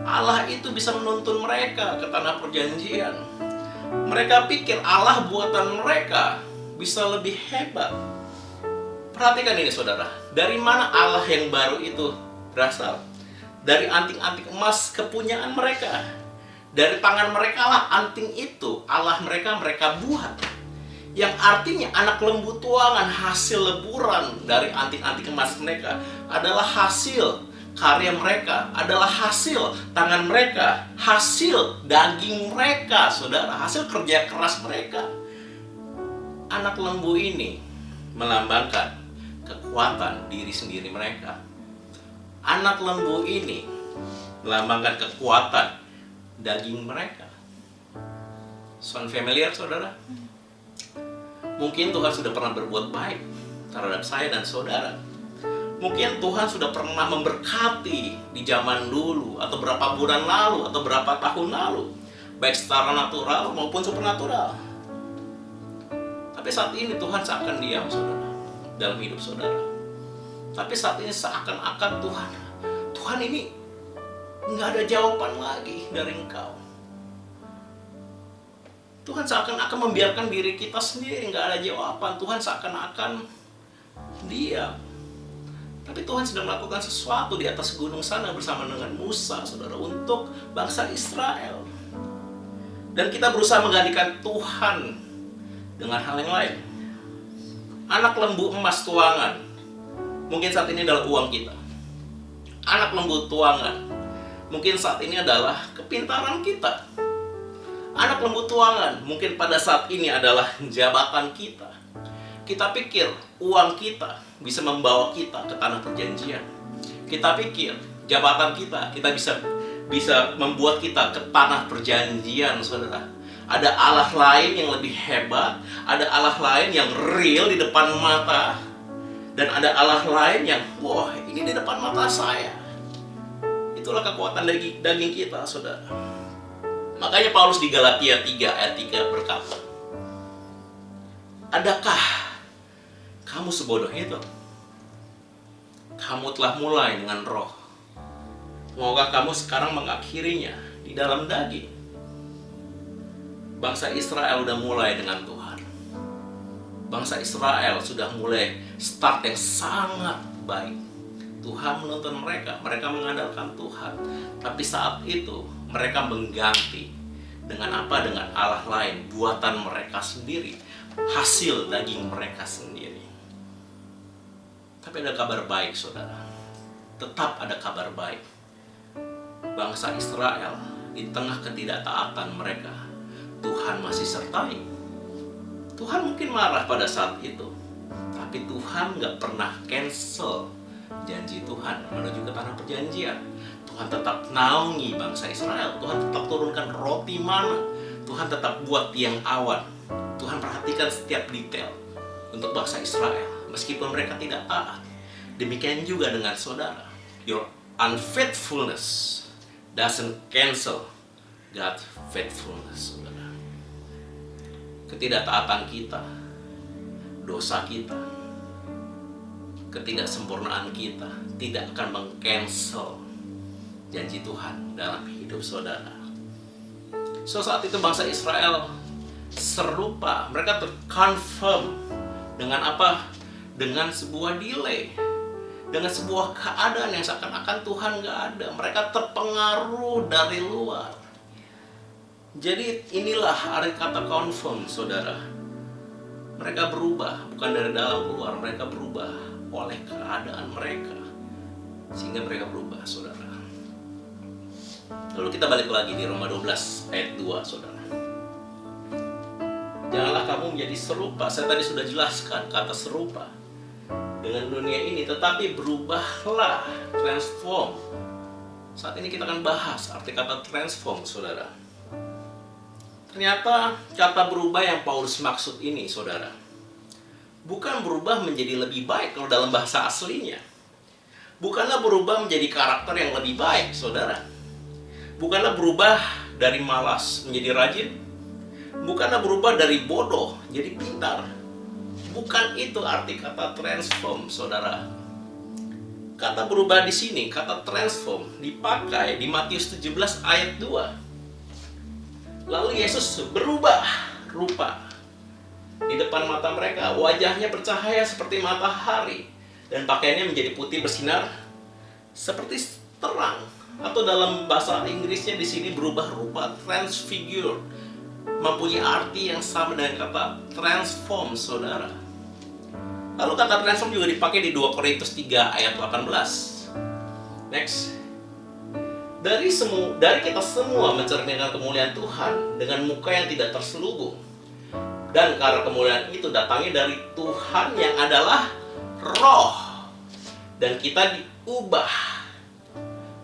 Allah itu bisa menuntun mereka ke tanah perjanjian. Mereka pikir Allah buatan mereka bisa lebih hebat. Perhatikan ini, saudara. Dari mana Allah yang baru itu berasal? Dari anting-anting emas kepunyaan mereka. Dari tangan mereka lah anting itu Allah mereka buat. Yang artinya anak lembu tuangan, hasil leburan dari anting-anting emas mereka adalah hasil karya mereka, adalah hasil tangan mereka, hasil daging mereka, saudara, hasil kerja keras mereka. Anak lembu ini melambangkan kekuatan diri sendiri mereka. Anak lembu ini melambangkan kekuatan daging mereka. Sound familiar, saudara? Mungkin Tuhan sudah pernah berbuat baik terhadap saya dan saudara. Mungkin Tuhan sudah pernah memberkati di zaman dulu, atau berapa bulan lalu, atau berapa tahun lalu, baik secara natural maupun supernatural. Tapi saat ini Tuhan seakan diam, saudara, dalam hidup saudara. Tapi saat ini seakan-akan Tuhan ini nggak ada jawaban lagi dari engkau. Tuhan seakan-akan membiarkan diri kita sendiri, nggak ada jawaban. Tuhan seakan-akan diam. Tapi Tuhan sedang melakukan sesuatu di atas gunung sana bersama dengan Musa, saudara, untuk bangsa Israel. Dan kita berusaha menggantikan Tuhan dengan hal yang lain. Anak lembu emas tuangan, mungkin saat ini adalah uang kita. Anak lembu tuangan, mungkin saat ini adalah kepintaran kita. Anak lembu tuangan, mungkin pada saat ini adalah jabatan kita. Kita pikir uang kita bisa membawa kita ke tanah perjanjian. Kita pikir jabatan kita bisa membuat kita ke tanah perjanjian, saudara. Ada Allah lain yang lebih hebat, ada Allah lain yang real di depan mata, dan ada Allah lain yang, wah, ini di depan mata saya. Itulah kekuatan daging kita, saudara. Makanya Paulus di Galatia 3 ayat 3 berkata, adakah kamu sebodoh itu? Kamu telah mulai dengan roh. Maukah kamu sekarang mengakhirinya di dalam daging? Bangsa Israel sudah mulai dengan Tuhan. Bangsa Israel sudah mulai start yang sangat baik. Tuhan menuntun mereka mengandalkan Tuhan. Tapi saat itu mereka mengganti dengan apa? Dengan Allah lain, buatan mereka sendiri, hasil daging mereka sendiri. Tapi ada kabar baik, saudara. Tetap ada kabar baik. Bangsa Israel di tengah ketidaktaatan mereka, Tuhan masih sertai. Tuhan mungkin marah pada saat itu, tapi Tuhan gak pernah cancel janji Tuhan menuju ke tanah perjanjian. Tuhan tetap naungi bangsa Israel. Tuhan tetap turunkan roti mana. Tuhan tetap buat tiang awan. Tuhan perhatikan setiap detail untuk bangsa Israel, meskipun mereka tidak taat. Demikian juga dengan saudara. Your unfaithfulness doesn't cancel God's faithfulness, saudara. Ketidaktaatan kita, dosa kita, ketidaksempurnaan kita tidak akan meng-cancel janji Tuhan dalam hidup saudara. So saat itu bangsa Israel serupa, mereka terconfirm dengan apa? Dengan sebuah delay, dengan sebuah keadaan yang seakan-akan Tuhan gak ada. Mereka terpengaruh dari luar. Jadi inilah arti kata confirm, saudara. Mereka berubah, bukan dari dalam keluar. Mereka berubah oleh keadaan mereka, sehingga mereka berubah, saudara. Lalu kita balik lagi di Roma 12 ayat 2, saudara. Janganlah kamu menjadi serupa. Saya tadi sudah jelaskan kata serupa dengan dunia ini, tetapi berubahlah, transform. Saat ini kita akan bahas arti kata transform, saudara. Ternyata kata berubah yang Paulus maksud ini, saudara, bukan berubah menjadi lebih baik kalau dalam bahasa aslinya. Bukanlah berubah menjadi karakter yang lebih baik, saudara. Bukanlah berubah dari malas menjadi rajin. Bukanlah berubah dari bodoh jadi pintar. Bukan itu arti kata transform, saudara. Kata berubah di sini, kata transform, dipakai di Matius 17 ayat 2. Lalu Yesus berubah rupa di depan mata mereka. Wajahnya bercahaya seperti matahari, dan pakaiannya menjadi putih bersinar seperti terang. Atau dalam bahasa Inggrisnya di sini berubah rupa, transfigure, mempunyai arti yang sama dengan kata transform, saudara. Lalu kata transform juga dipakai di 2 Korintus 3 ayat 18. Next. Dari kita semua mencerminkan kemuliaan Tuhan dengan muka yang tidak terselubung. Dan karena kemuliaan itu datangnya dari Tuhan yang adalah Roh. Dan kita diubah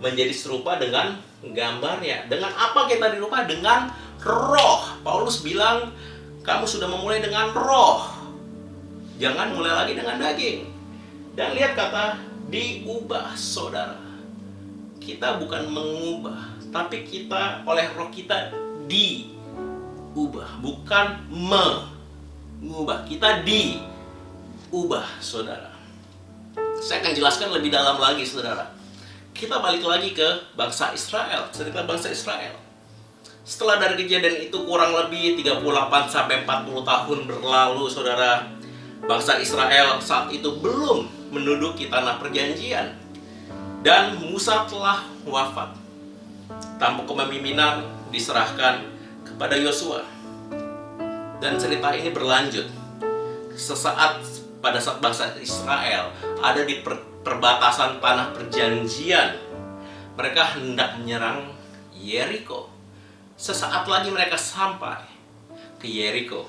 menjadi serupa dengan gambarnya. Dengan apa kita dirubah? Dengan Roh. Paulus bilang, kamu sudah memulai dengan Roh. Jangan mulai lagi dengan daging. Dan lihat kata diubah, saudara. Kita bukan mengubah, tapi kita oleh Roh kita diubah, bukan mengubah. Kita diubah, saudara. Saya akan jelaskan lebih dalam lagi, saudara. Kita balik lagi ke bangsa Israel, cerita bangsa Israel. Setelah dari kejadian itu kurang lebih 38 sampai 40 tahun berlalu, saudara. Bangsa Israel saat itu belum menduduki tanah perjanjian. Dan Musa telah wafat. Tampuk kepemimpinan diserahkan kepada Yosua. Dan cerita ini berlanjut. Pada saat bangsa Israel ada di perbatasan tanah perjanjian, mereka hendak menyerang Yeriko. Sesaat lagi mereka sampai ke Yeriko.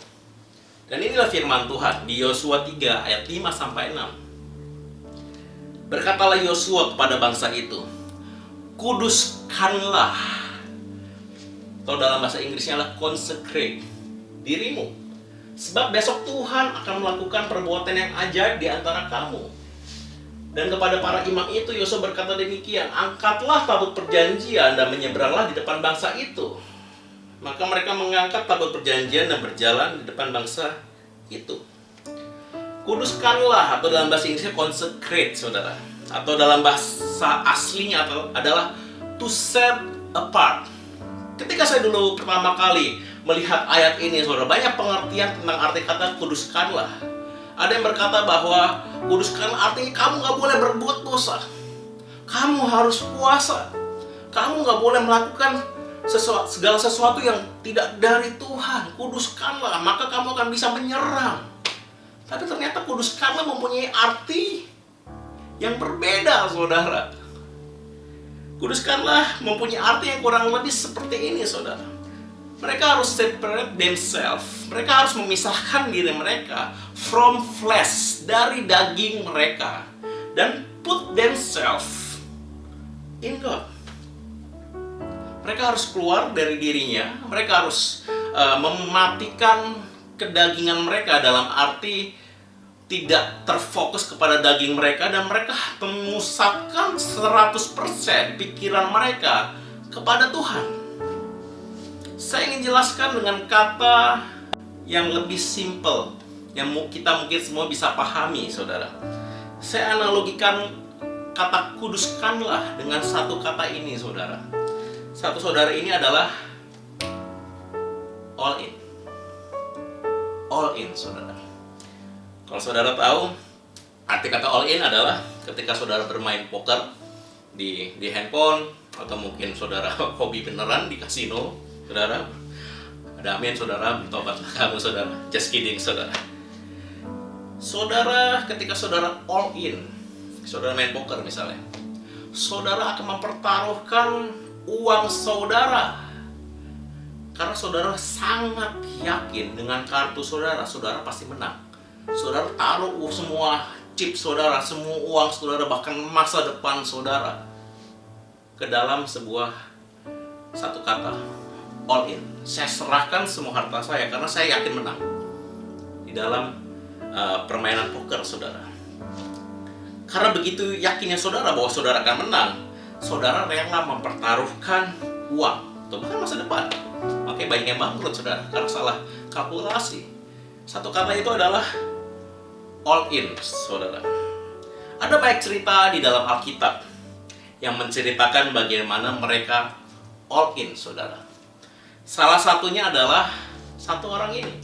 Dan inilah firman Tuhan di Yosua 3 ayat 5 sampai 6. Berkatalah Yosua kepada bangsa itu, kuduskanlah, atau dalam bahasa Inggrisnya adalah consecrate dirimu, sebab besok Tuhan akan melakukan perbuatan yang ajaib di antara kamu. Dan kepada para imam itu Yosua berkata demikian, angkatlah tabut perjanjian dan menyeberanglah di depan bangsa itu. Maka mereka mengangkat tabut perjanjian dan berjalan di depan bangsa itu. Kuduskanlah, atau dalam bahasa Inggrisnya consecrate, saudara. Atau dalam bahasa aslinya adalah to set apart. Ketika saya dulu pertama kali melihat ayat ini, saudara, banyak pengertian tentang arti kata kuduskanlah. Ada yang berkata bahwa kuduskanlah artinya kamu gak boleh berbuat dosa. Kamu harus puasa. Kamu gak boleh melakukan segala sesuatu yang tidak dari Tuhan. Kuduskanlah, maka kamu akan bisa menyerang. Tapi ternyata kuduskanlah mempunyai arti yang berbeda, saudara. Kuduskanlah mempunyai arti yang kurang lebih seperti ini, saudara. Mereka harus separate themselves. Mereka harus memisahkan diri mereka from flesh, dari daging mereka. Dan put themselves in God. Mereka harus keluar dari dirinya, mereka harus mematikan kedagingan mereka, dalam arti tidak terfokus kepada daging mereka, dan mereka memusatkan 100% pikiran mereka kepada Tuhan. Saya ingin jelaskan dengan kata yang lebih simple, yang kita mungkin semua bisa pahami, saudara. Saya analogikan kata kuduskanlah dengan satu kata ini, saudara. Satu saudara ini adalah all in. All in, saudara. Kalau saudara tahu, arti kata all in adalah ketika saudara bermain poker di handphone, atau mungkin saudara hobi beneran di kasino, saudara. Ada amin, saudara, bertobatlah kamu, saudara. Just kidding, saudara. Saudara, ketika saudara all in, saudara main poker misalnya, saudara akan mempertaruhkan uang saudara, karena saudara sangat yakin dengan kartu saudara, saudara pasti menang. Saudara taruh semua chip saudara, semua uang saudara, bahkan masa depan saudara ke dalam satu kata, all in. Saya serahkan semua harta saya karena saya yakin menang di dalam permainan poker, saudara. Karena begitu yakinnya saudara bahwa saudara akan menang, saudara rela mempertaruhkan uang atau bahkan masa depan. Makanya banyak yang bangkrut, saudara, karena salah kalkulasi. Satu kata itu adalah all in, saudara. Ada banyak cerita di dalam Alkitab yang menceritakan bagaimana mereka all in, saudara. Salah satunya adalah satu orang ini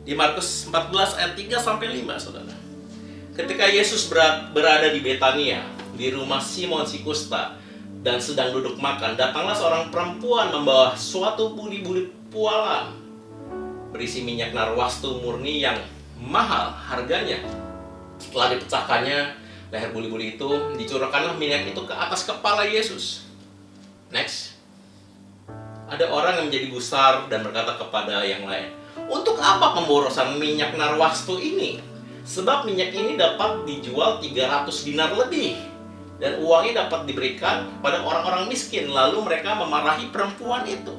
di Markus 14 ayat 3-5, saudara. Ketika Yesus berada di Betania, di rumah Simon si Kusta, dan sedang duduk makan, datanglah seorang perempuan membawa suatu buli-buli pualam berisi minyak narwastu murni yang mahal harganya. Setelah dipecahkannya leher buli-buli itu, dicurahkanlah minyak itu ke atas kepala Yesus. Next. Ada orang yang menjadi gusar dan berkata kepada yang lain, "Untuk apa pemborosan minyak narwastu ini? Sebab minyak ini dapat dijual 300 dinar lebih, dan uangnya dapat diberikan pada orang-orang miskin." Lalu mereka memarahi perempuan itu.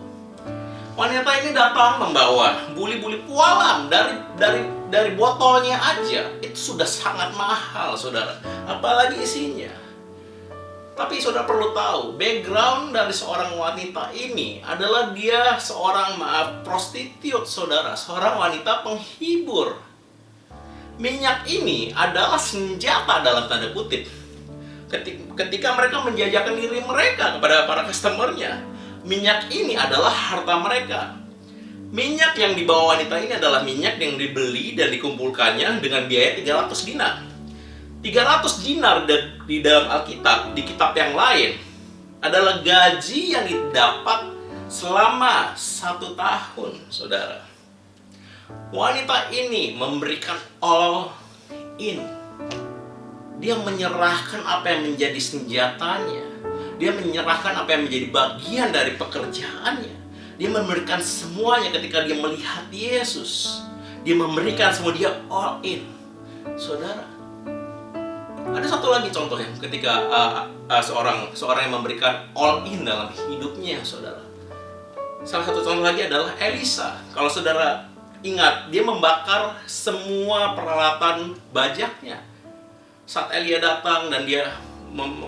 Wanita ini datang membawa buli-buli pualam dari botolnya aja. Itu sudah sangat mahal, saudara. Apalagi isinya. Tapi saudara perlu tahu, background dari seorang wanita ini adalah dia seorang prostitut, saudara. Seorang wanita penghibur. Minyak ini adalah senjata dalam tanda kutip. Ketika mereka menjajakan diri mereka kepada para customernya, minyak ini adalah harta mereka. Minyak yang dibawa wanita ini adalah minyak yang dibeli dan dikumpulkannya dengan biaya 300 dinar. 300 dinar di dalam Alkitab, di kitab yang lain, adalah gaji yang didapat selama 1 tahun, saudara. Wanita ini memberikan all in. Dia menyerahkan apa yang menjadi senjatanya. Dia menyerahkan apa yang menjadi bagian dari pekerjaannya. Dia memberikan semuanya ketika dia melihat Yesus. Dia memberikan semua, dia all in, saudara. Ada satu lagi contohnya ketika seorang yang memberikan all in dalam hidupnya, saudara. Salah satu contoh lagi adalah Elisa. Kalau saudara ingat, dia membakar semua peralatan bajaknya. Saat Elia datang dan dia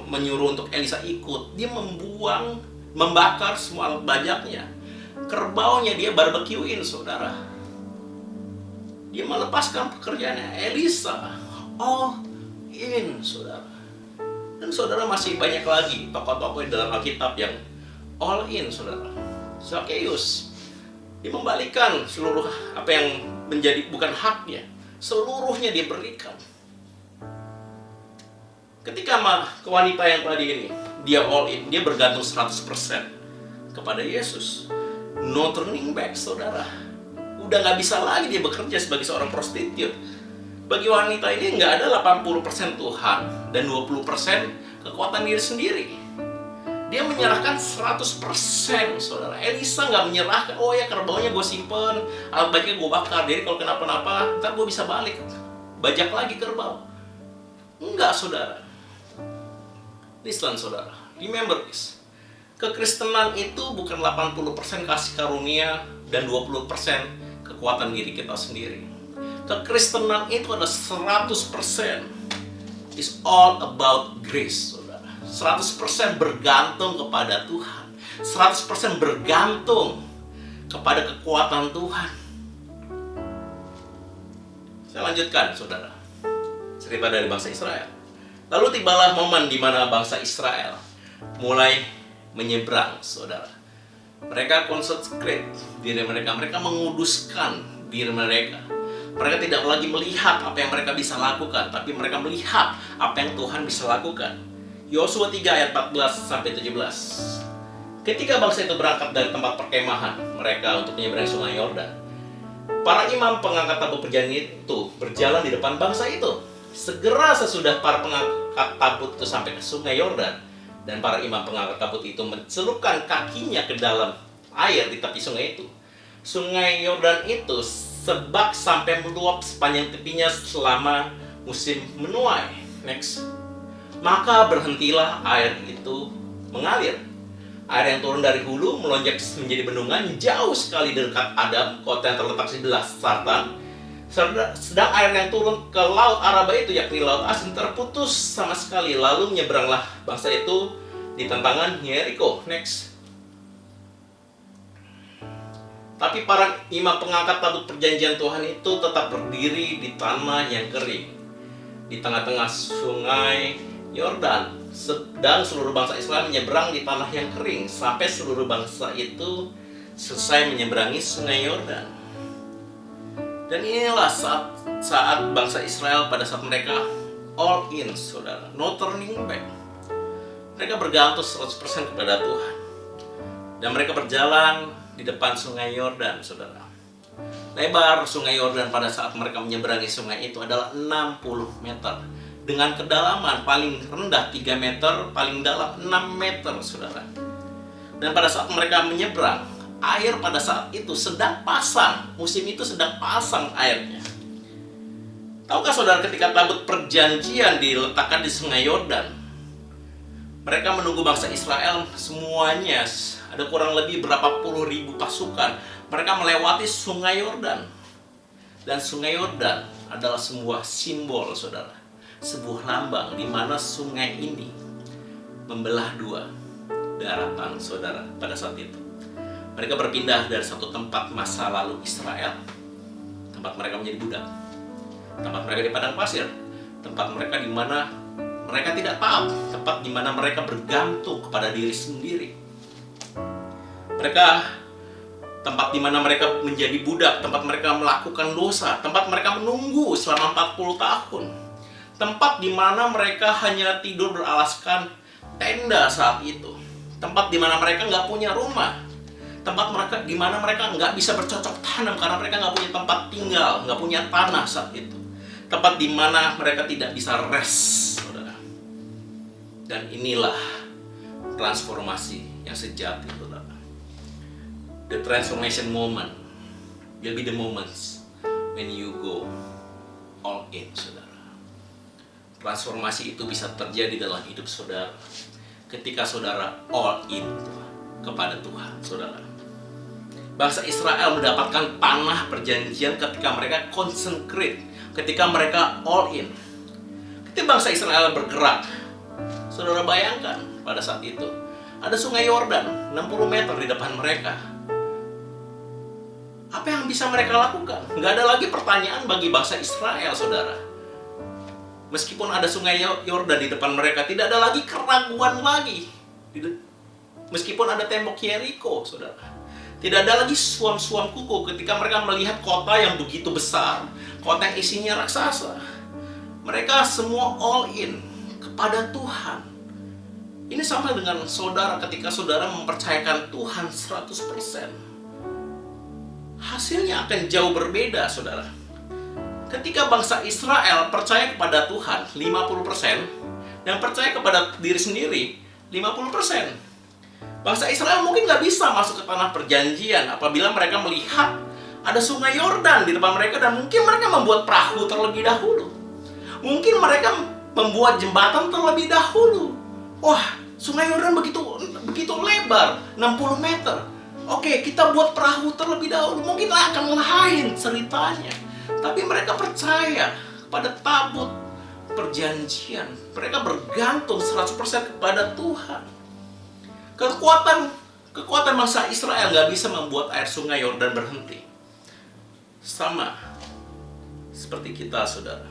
menyuruh untuk Elisa ikut, dia membakar semua alat bajaknya. Kerbaunya dia barbekyuin, saudara. Dia melepaskan pekerjaannya. Elisa all in, saudara. Dan saudara, masih banyak lagi tokoh-tokoh di dalam Alkitab yang all in, saudara. Zakheus, dia membalikan seluruh apa yang menjadi bukan haknya, seluruhnya dia berikan. Ketika wanita yang tadi ini, dia all in, dia bergantung 100% kepada Yesus. No turning back, saudara. Udah gak bisa lagi dia bekerja sebagai seorang prostitut. Bagi wanita ini nggak ada 80% Tuhan dan 20% kekuatan diri sendiri. Dia menyerahkan 100%, saudara. Elisa nggak menyerahkan, oh ya kerbaunya gue simpen, alat bajaknya gue bakar, jadi kalau kenapa-napa ntar gue bisa balik bajak lagi kerbau. Enggak, saudara. Listen saudara, remember this. Kekristenan itu bukan 80% kasih karunia dan 20% kekuatan diri kita sendiri. Kekristenan itu adalah 100%. It's all about grace, saudara. 100% bergantung kepada Tuhan. 100% bergantung kepada kekuatan Tuhan. Saya lanjutkan, saudara. Cerita dari bangsa Israel. Lalu tibalah momen di mana bangsa Israel mulai menyeberang, saudara. Mereka consecrate diri mereka. Mereka menguduskan diri mereka. Mereka tidak lagi melihat apa yang mereka bisa lakukan, tapi mereka melihat apa yang Tuhan bisa lakukan. Yosua 3 ayat 14-17. Ketika bangsa itu berangkat dari tempat perkemahan mereka untuk menyeberangi sungai Yordan, para imam pengangkat tabut perjanjian itu berjalan di depan bangsa itu. Segera sesudah para pengangkat tabut itu sampai ke sungai Yordan, dan para imam pengangkat tabut itu mencelupkan kakinya ke dalam air di tepi sungai itu. Sungai Yordan itu sebak sampai meluap sepanjang tepinya selama musim menuai. Next. Maka berhentilah air itu mengalir. Air yang turun dari hulu melonjak menjadi bendungan jauh sekali dekat Adam, kota yang terletak sebelah selatan. Sedang air yang turun ke laut Araba itu, yakni laut Asin, terputus sama sekali. Lalu menyeberanglah bangsa itu di tentangan Yeriko. Next. Tapi para imam pengangkat tabut perjanjian Tuhan itu tetap berdiri di tanah yang kering, di tengah-tengah sungai Yordan. Dan seluruh bangsa Israel menyeberang di tanah yang kering sampai seluruh bangsa itu selesai menyeberangi sungai Yordan. Dan inilah saat bangsa Israel pada saat mereka all in, saudara, no turning back. Mereka bergantung 100% kepada Tuhan. Dan mereka berjalan di depan sungai Yordan, saudara. Lebar sungai Yordan pada saat mereka menyeberangi sungai itu adalah 60 meter. Dengan kedalaman paling rendah 3 meter, paling dalam 6 meter, saudara. Dan pada saat mereka menyeberang, air pada saat itu sedang pasang. Musim itu sedang pasang airnya. Tahukah saudara, ketika tabut perjanjian diletakkan di sungai Yordan, mereka menunggu bangsa Israel semuanya, ada kurang lebih berapa puluh ribu pasukan. Mereka melewati sungai Yordan. Dan sungai Yordan adalah sebuah simbol, saudara. Sebuah lambang di mana sungai ini membelah dua daratan, saudara, pada saat itu. Mereka berpindah dari satu tempat masa lalu Israel, tempat mereka menjadi budak, tempat mereka di padang pasir, tempat mereka di mana mereka tidak tahu, tempat di mana mereka bergantung kepada diri sendiri. Tempat di mana mereka menjadi budak, tempat mereka melakukan dosa, tempat mereka menunggu selama 40 tahun. Tempat di mana mereka hanya tidur beralaskan tenda saat itu. Tempat di mana mereka nggak punya rumah. Tempat di mana mereka nggak bisa bercocok tanam karena mereka nggak punya tempat tinggal, nggak punya tanah saat itu. Tempat di mana mereka tidak bisa rest, saudara. Dan inilah transformasi yang sejati, saudara. The transformation moment will be the moments when you go all in, saudara. Transformasi itu bisa terjadi dalam hidup saudara ketika saudara all in kepada Tuhan, saudara. Bangsa Israel mendapatkan tanah perjanjian ketika mereka consecrate, ketika mereka all in. Ketika bangsa Israel bergerak, saudara bayangkan pada saat itu ada sungai Yordan 60 meter di depan mereka. Apa yang bisa mereka lakukan? Nggak ada lagi pertanyaan bagi bangsa Israel, saudara. Meskipun ada sungai Yordan di depan mereka, tidak ada lagi keraguan lagi. Meskipun ada tembok Yeriko, saudara, tidak ada lagi suam-suam kuku ketika mereka melihat kota yang begitu besar, kota yang isinya raksasa. Mereka semua all in kepada Tuhan. Ini sama dengan saudara ketika saudara mempercayakan Tuhan 100%. Hasilnya akan jauh berbeda, saudara. Ketika bangsa Israel percaya kepada Tuhan 50% dan percaya kepada diri sendiri 50%. Bangsa Israel mungkin nggak bisa masuk ke tanah perjanjian apabila mereka melihat ada sungai Yordan di depan mereka dan mungkin mereka membuat perahu terlebih dahulu. Mungkin mereka membuat jembatan terlebih dahulu. Wah, Sungai Yordan begitu lebar, 60 meter. Oke, kita buat perahu terlebih dahulu. Mungkin akan lain ceritanya. Tapi mereka percaya pada tabut perjanjian. Mereka bergantung 100% kepada Tuhan. Kekuatan bangsa Israel gak bisa membuat air Sungai Yordan berhenti. Sama seperti kita, saudara.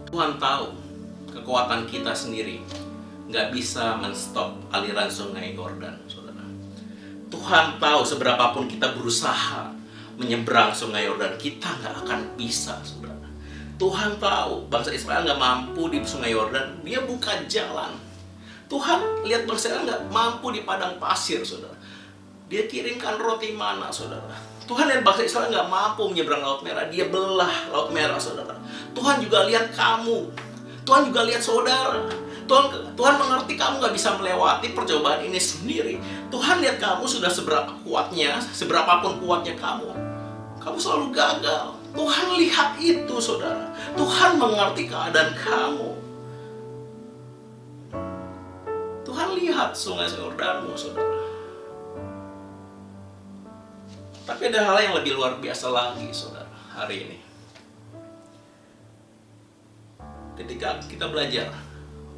Tuhan tahu kekuatan kita sendiri gak bisa menstop aliran Sungai Yordan, saudara. Tuhan tahu seberapapun kita berusaha menyeberang Sungai Yordan, kita gak akan bisa, saudara. Tuhan tahu bangsa Israel gak mampu di Sungai Yordan, dia buka jalan. Tuhan lihat bangsa Israel gak mampu di padang pasir, saudara. Dia kirimkan roti mana, saudara. Tuhan lihat bangsa Israel gak mampu menyeberang Laut Merah, dia belah Laut Merah, saudara. Tuhan juga lihat kamu, Tuhan juga lihat saudara. Tuhan mengerti kamu gak bisa melewati percobaan ini sendiri. Tuhan lihat kamu sudah seberapapun kuatnya kamu selalu gagal. Tuhan lihat itu, saudara. Tuhan mengerti keadaan kamu. Tuhan lihat Sungai Yordanmu, saudara. Tapi ada hal yang lebih luar biasa lagi, saudara, hari ini. Ketika kita belajar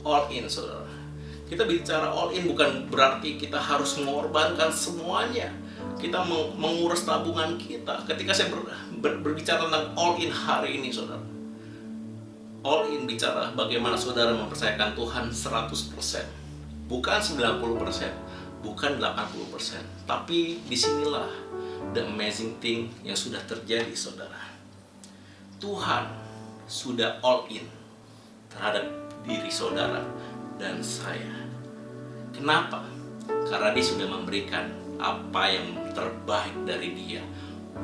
all in, saudara. Kita bicara all in bukan berarti kita harus mengorbankan semuanya. Kita mengurus tabungan kita. Ketika saya berbicara tentang all in hari ini, saudara. All in bicara bagaimana saudara mempercayakan Tuhan 100%. Bukan 90%, bukan 80%. Tapi disinilah the amazing thing yang sudah terjadi, saudara. Tuhan sudah all in terhadap diri saudara dan saya. Kenapa? Karena dia sudah memberikan apa yang terbaik dari dia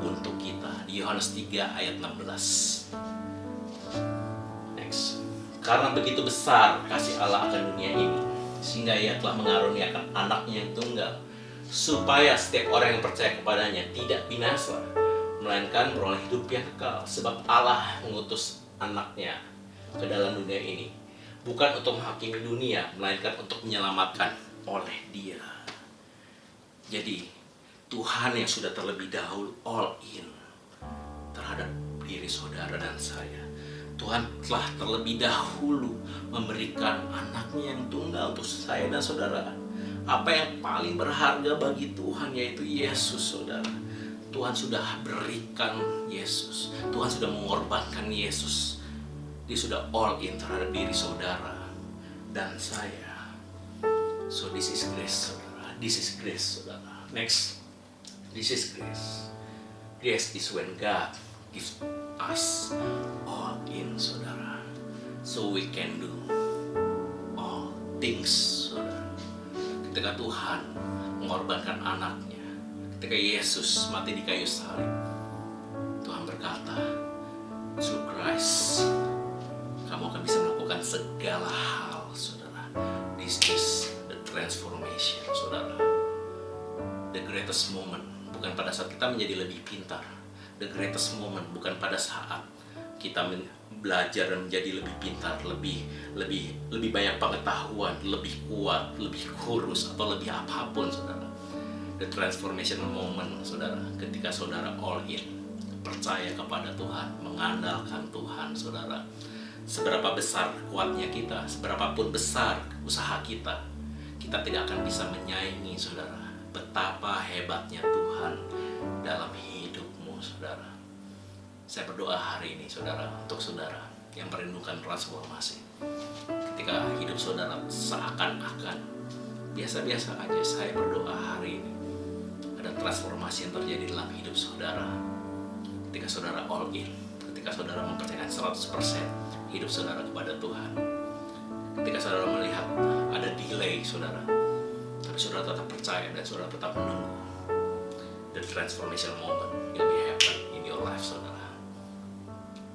untuk kita. Di Yohanes 3 ayat 16. Next. Karena begitu besar kasih Allah akan dunia ini, sehingga ia telah mengaruniakan anaknya yang tunggal, supaya setiap orang yang percaya kepadanya tidak binasa, melainkan beroleh hidup yang kekal. Sebab Allah mengutus anaknya ke dalam dunia ini bukan untuk menghakimi dunia, melainkan untuk menyelamatkan oleh dia. Jadi Tuhan yang sudah terlebih dahulu all in terhadap diri saudara dan saya. Tuhan telah terlebih dahulu memberikan anaknya yang tunggal untuk saya dan saudara. Apa yang paling berharga bagi Tuhan yaitu Yesus, saudara. Tuhan sudah berikan Yesus. Tuhan sudah mengorbankan Yesus. Dia sudah all in terhadap diri saudara dan saya. So this is grace, saudara. This is grace, saudara. Next. This is grace. Grace is when God gives us all in, saudara. So we can do all things, saudara. Ketika Tuhan mengorbankan anaknya, ketika Yesus mati di kayu salib, Tuhan berkata, through Christ, kamu akan bisa melakukan segala hal, saudara. This is the transformation, saudara. The greatest moment bukan pada saat kita menjadi lebih pintar. The greatest moment bukan pada saat kita belajar dan menjadi lebih pintar, lebih banyak pengetahuan, lebih kuat, lebih kurus, atau lebih apapun, saudara. The transformation moment, saudara, ketika saudara all in, percaya kepada Tuhan, mengandalkan Tuhan, saudara. Seberapa besar kuatnya kita, seberapapun besar usaha kita, kita tidak akan bisa menyaingi, saudara, betapa hebatnya Tuhan dalam hidupmu, saudara. Saya berdoa hari ini, saudara, untuk saudara yang merindukan transformasi. Ketika hidup saudara seakan-akan biasa-biasa aja, saya berdoa hari ini ada transformasi yang terjadi dalam hidup saudara. Ketika saudara all in, ketika saudara mempercayakan 100% hidup saudara kepada Tuhan. Ketika saudara melihat ada delay, saudara, tapi saudara tetap percaya dan saudara tetap menunggu. The transformation moment will be happen in your life, saudara.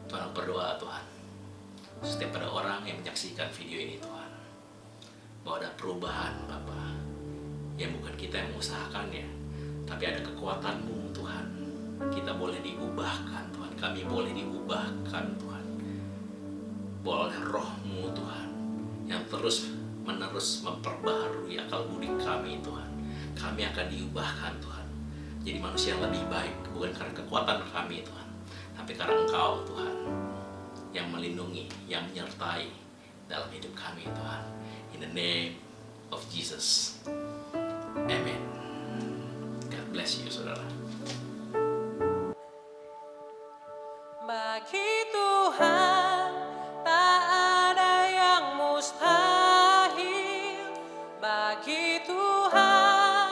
Tuhan, aku berdoa, Tuhan, setiap ada orang yang menyaksikan video ini, Tuhan, bahwa ada perubahan, Bapa, yang bukan kita yang mengusahakannya, tapi ada kekuatan-Mu, Tuhan. Kita boleh diubahkan, Tuhan. Kami boleh diubahkan, Tuhan. Boleh Roh-Mu, Tuhan, yang terus menerus memperbaharui akal budi kami Tuhan. Kami akan diubahkan Tuhan, jadi manusia yang lebih baik, bukan karena kekuatan kami Tuhan, tapi karena Engkau Tuhan yang melindungi, yang menyertai dalam hidup kami Tuhan. In the name of Jesus, Amen. God bless you saudara. Bagi Tuhan tak ada yang mustahil. Bagi Tuhan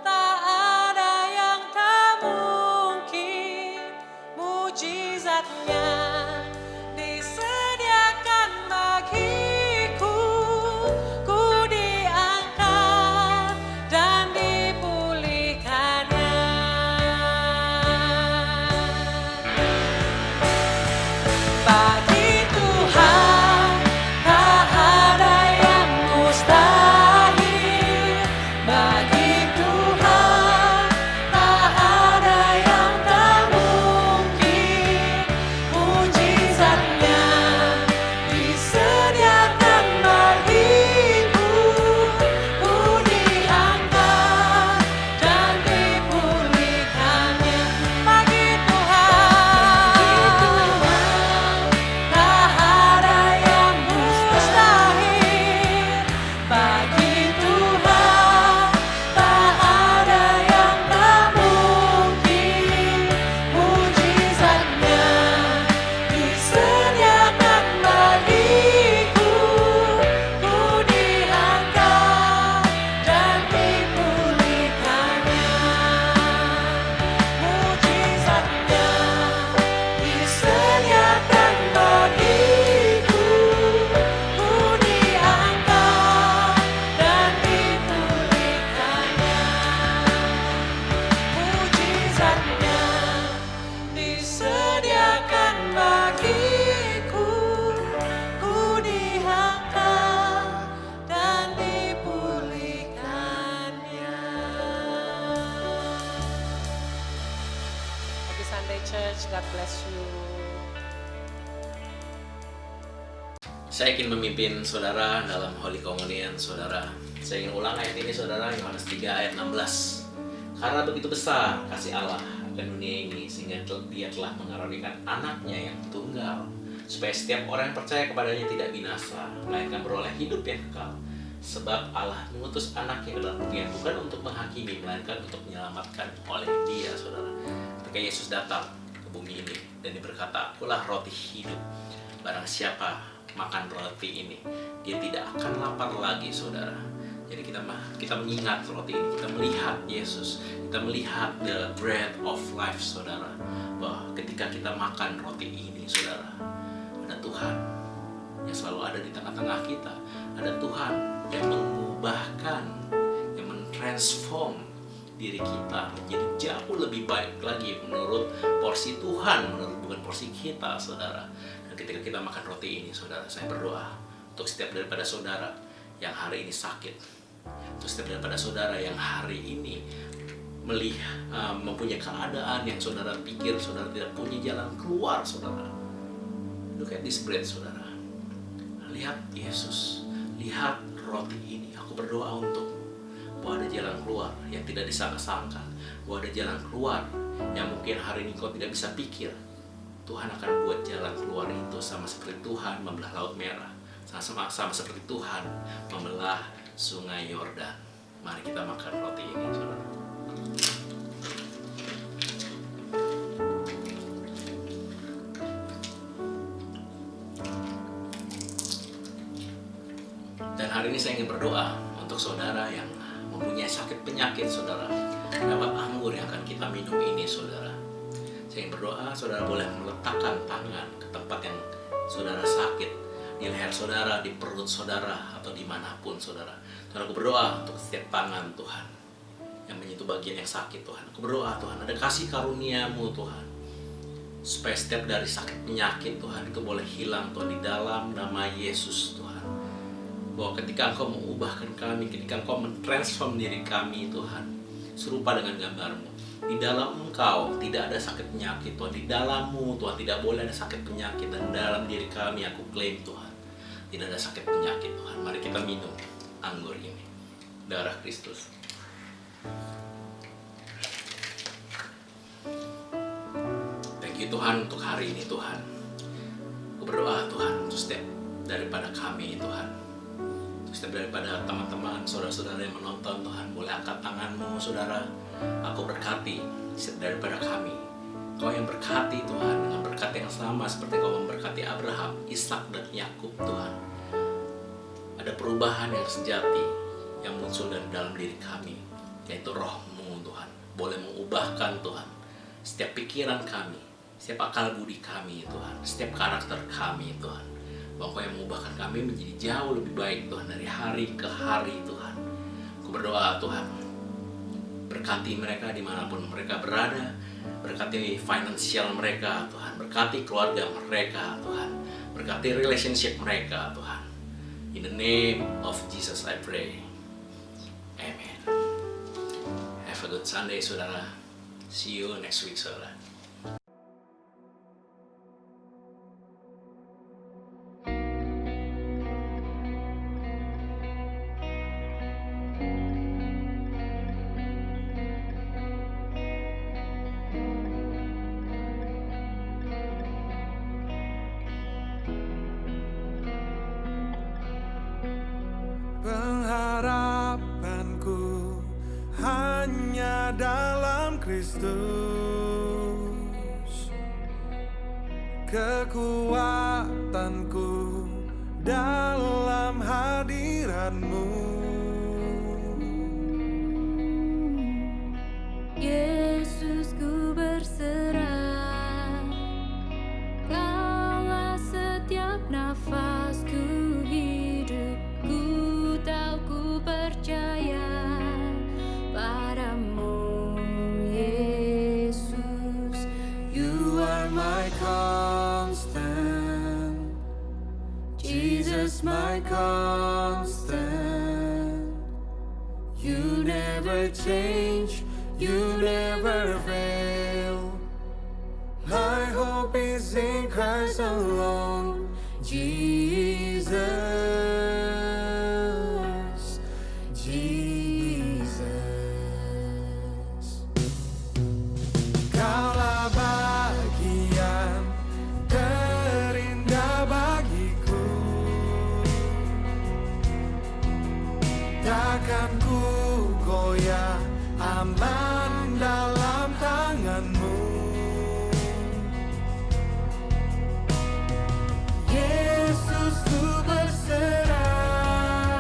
tak ada yang tak mungkin. Mujizatnya disediakan bagiku. Ku diangkat dan dipulihkannya. Bagi Tuhan tak ada yang mustahil. Bagi Tuhan tak ada yang tak mungkin. Mujizatnya disediakan bagiku. Ku diangkat dan dipulihkannya. Bagi Tuhan tak ada yang mustahil. Bagi Tuhan tak ada yang tak mungkin. Mujizatnya disediakan bagiku. Ku diangkat dan dipulihkannya. Mujizatnya disediakan bagiku. Ku diangkat dan dipulihkannya. Mujizatnya disediakan bagiku. Ku diangkat dan dipulihkannya. Happy Sunday Church, God bless you. Saya ingin memimpin saudara dalam Holy Communion saudara. Saya ingin ulang ayat ini saudara, Yohanes 3 ayat 16. Karena begitu besar kasih Allah akan dunia ini, sehingga Dia telah mengaruniakan anaknya yang tunggal, supaya setiap orang yang percaya kepadanya tidak binasa, melainkan beroleh hidup yang kekal. Sebab Allah mengutus anaknya ke dalam dunia bukan untuk menghakimi, melainkan untuk menyelamatkan oleh Dia saudara. Ketika Yesus datang ke bumi ini dan Dia berkata, "Akulah roti hidup. Barang siapa makan roti ini, dia tidak akan lapar lagi saudara." Jadi kita mengingat roti ini, kita melihat Yesus, kita melihat the bread of life saudara. Bahwa ketika kita makan roti ini saudara, ada Tuhan yang selalu ada di tengah-tengah kita. Ada Tuhan yang mengubahkan, yang mentransform diri kita menjadi jauh lebih baik lagi menurut porsi Tuhan, menurut bukan porsi kita saudara. Dan ketika kita makan roti ini saudara, saya berdoa untuk setiap daripada saudara yang hari ini sakit, untuk setiap daripada saudara yang hari ini melihat mempunyai keadaan yang saudara pikir saudara tidak punya jalan keluar saudara. Look at this bread saudara. Lihat Yesus, lihat roti ini. Aku berdoa untuk bahwa ada jalan keluar yang tidak disangka-sangka, bahwa ada jalan keluar yang mungkin hari ini kau tidak bisa pikir. Tuhan akan buat jalan keluar itu, sama seperti Tuhan membelah Laut Merah, sama seperti Tuhan membelah Sungai Yordan. Mari kita makan roti ini saudara. Dan hari ini saya ingin berdoa untuk saudara yang mempunyai sakit penyakit saudara, dapat anggur yang akan kita minum ini saudara. Saya ingin berdoa, saudara boleh meletakkan tangan ke tempat yang saudara sakit, di leher saudara, di perut saudara, atau dimanapun saudara. Dan aku berdoa untuk setiap tangan Tuhan yang menyentuh bagian yang sakit Tuhan. Aku berdoa Tuhan, ada kasih karunia-Mu Tuhan, supaya setiap dari sakit penyakit Tuhan itu boleh hilang Tuhan, di dalam nama Yesus Tuhan. Bahwa ketika Engkau mengubahkan kami, ketika Engkau mentransform diri kami Tuhan, serupa dengan gambar-Mu, di dalam Engkau tidak ada sakit penyakit Tuhan. Di dalam-Mu Tuhan tidak boleh ada sakit penyakit. Dan dalam diri kami aku klaim Tuhan, tidak ada sakit penyakit Tuhan. Mari kita minum anggur ini. Darah Kristus. Thank you Tuhan untuk hari ini Tuhan. Aku berdoa Tuhan untuk setiap daripada kami Tuhan. Untuk setiap daripada teman-teman, saudara-saudara yang menonton Tuhan. Boleh angkat tanganmu saudara. Aku berkati setiap daripada kami. Kau yang berkati Tuhan dengan berkat yang sama seperti Kau memberkati Abraham, Ishak dan Yakub Tuhan. Ada perubahan yang sejati yang muncul dari dalam diri kami, yaitu Roh-Mu Tuhan. Boleh mengubahkan Tuhan setiap pikiran kami, setiap akal budi kami Tuhan, setiap karakter kami Tuhan. Bahwa Kau yang mengubahkan kami menjadi jauh lebih baik Tuhan dari hari ke hari Tuhan. Aku berdoa Tuhan, berkati mereka dimanapun mereka berada. Berkati finansial mereka Tuhan. Berkati keluarga mereka Tuhan. Berkati relationship mereka Tuhan. In the name of Jesus I pray. Amen. Have a good Sunday saudara. See you next week saudara. Pengharapanku hanya dalam Kristus, kekuatanku dalam hadirat-Mu. Yesus, ku berserah, Kaulah setiap nafasku hidup. Ku tahu ku percaya padamu, Yesus. You are my constant, Jesus my constant. You never change, you never fail. My hope is in Christ alone, Jesus. Kaulah bagian terindah bagiku. Takkan ku goyah, aman dalam tangan-Mu. Yesus, ku berserah,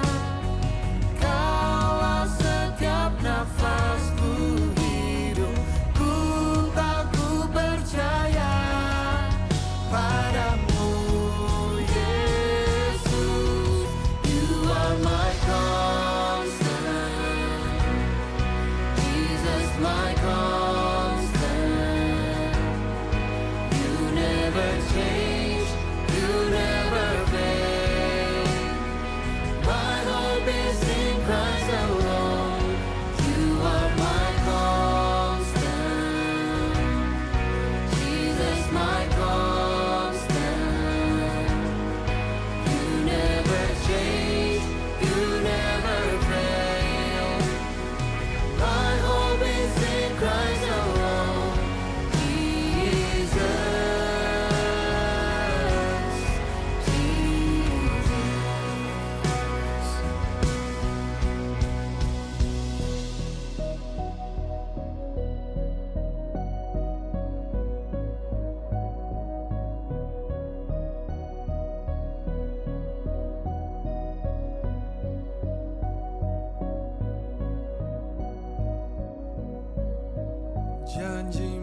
Kaulah setiap nafasku hidup. Ku tahu ku percaya padamu, Yesus. You are my constant, Jesus my constant. You never change, you never fail. My hope is in Christ alone. You are my constant, Jesus my constant. You never change, you never fail. My hope is in Christ alone, Jesus, Jesus. Janji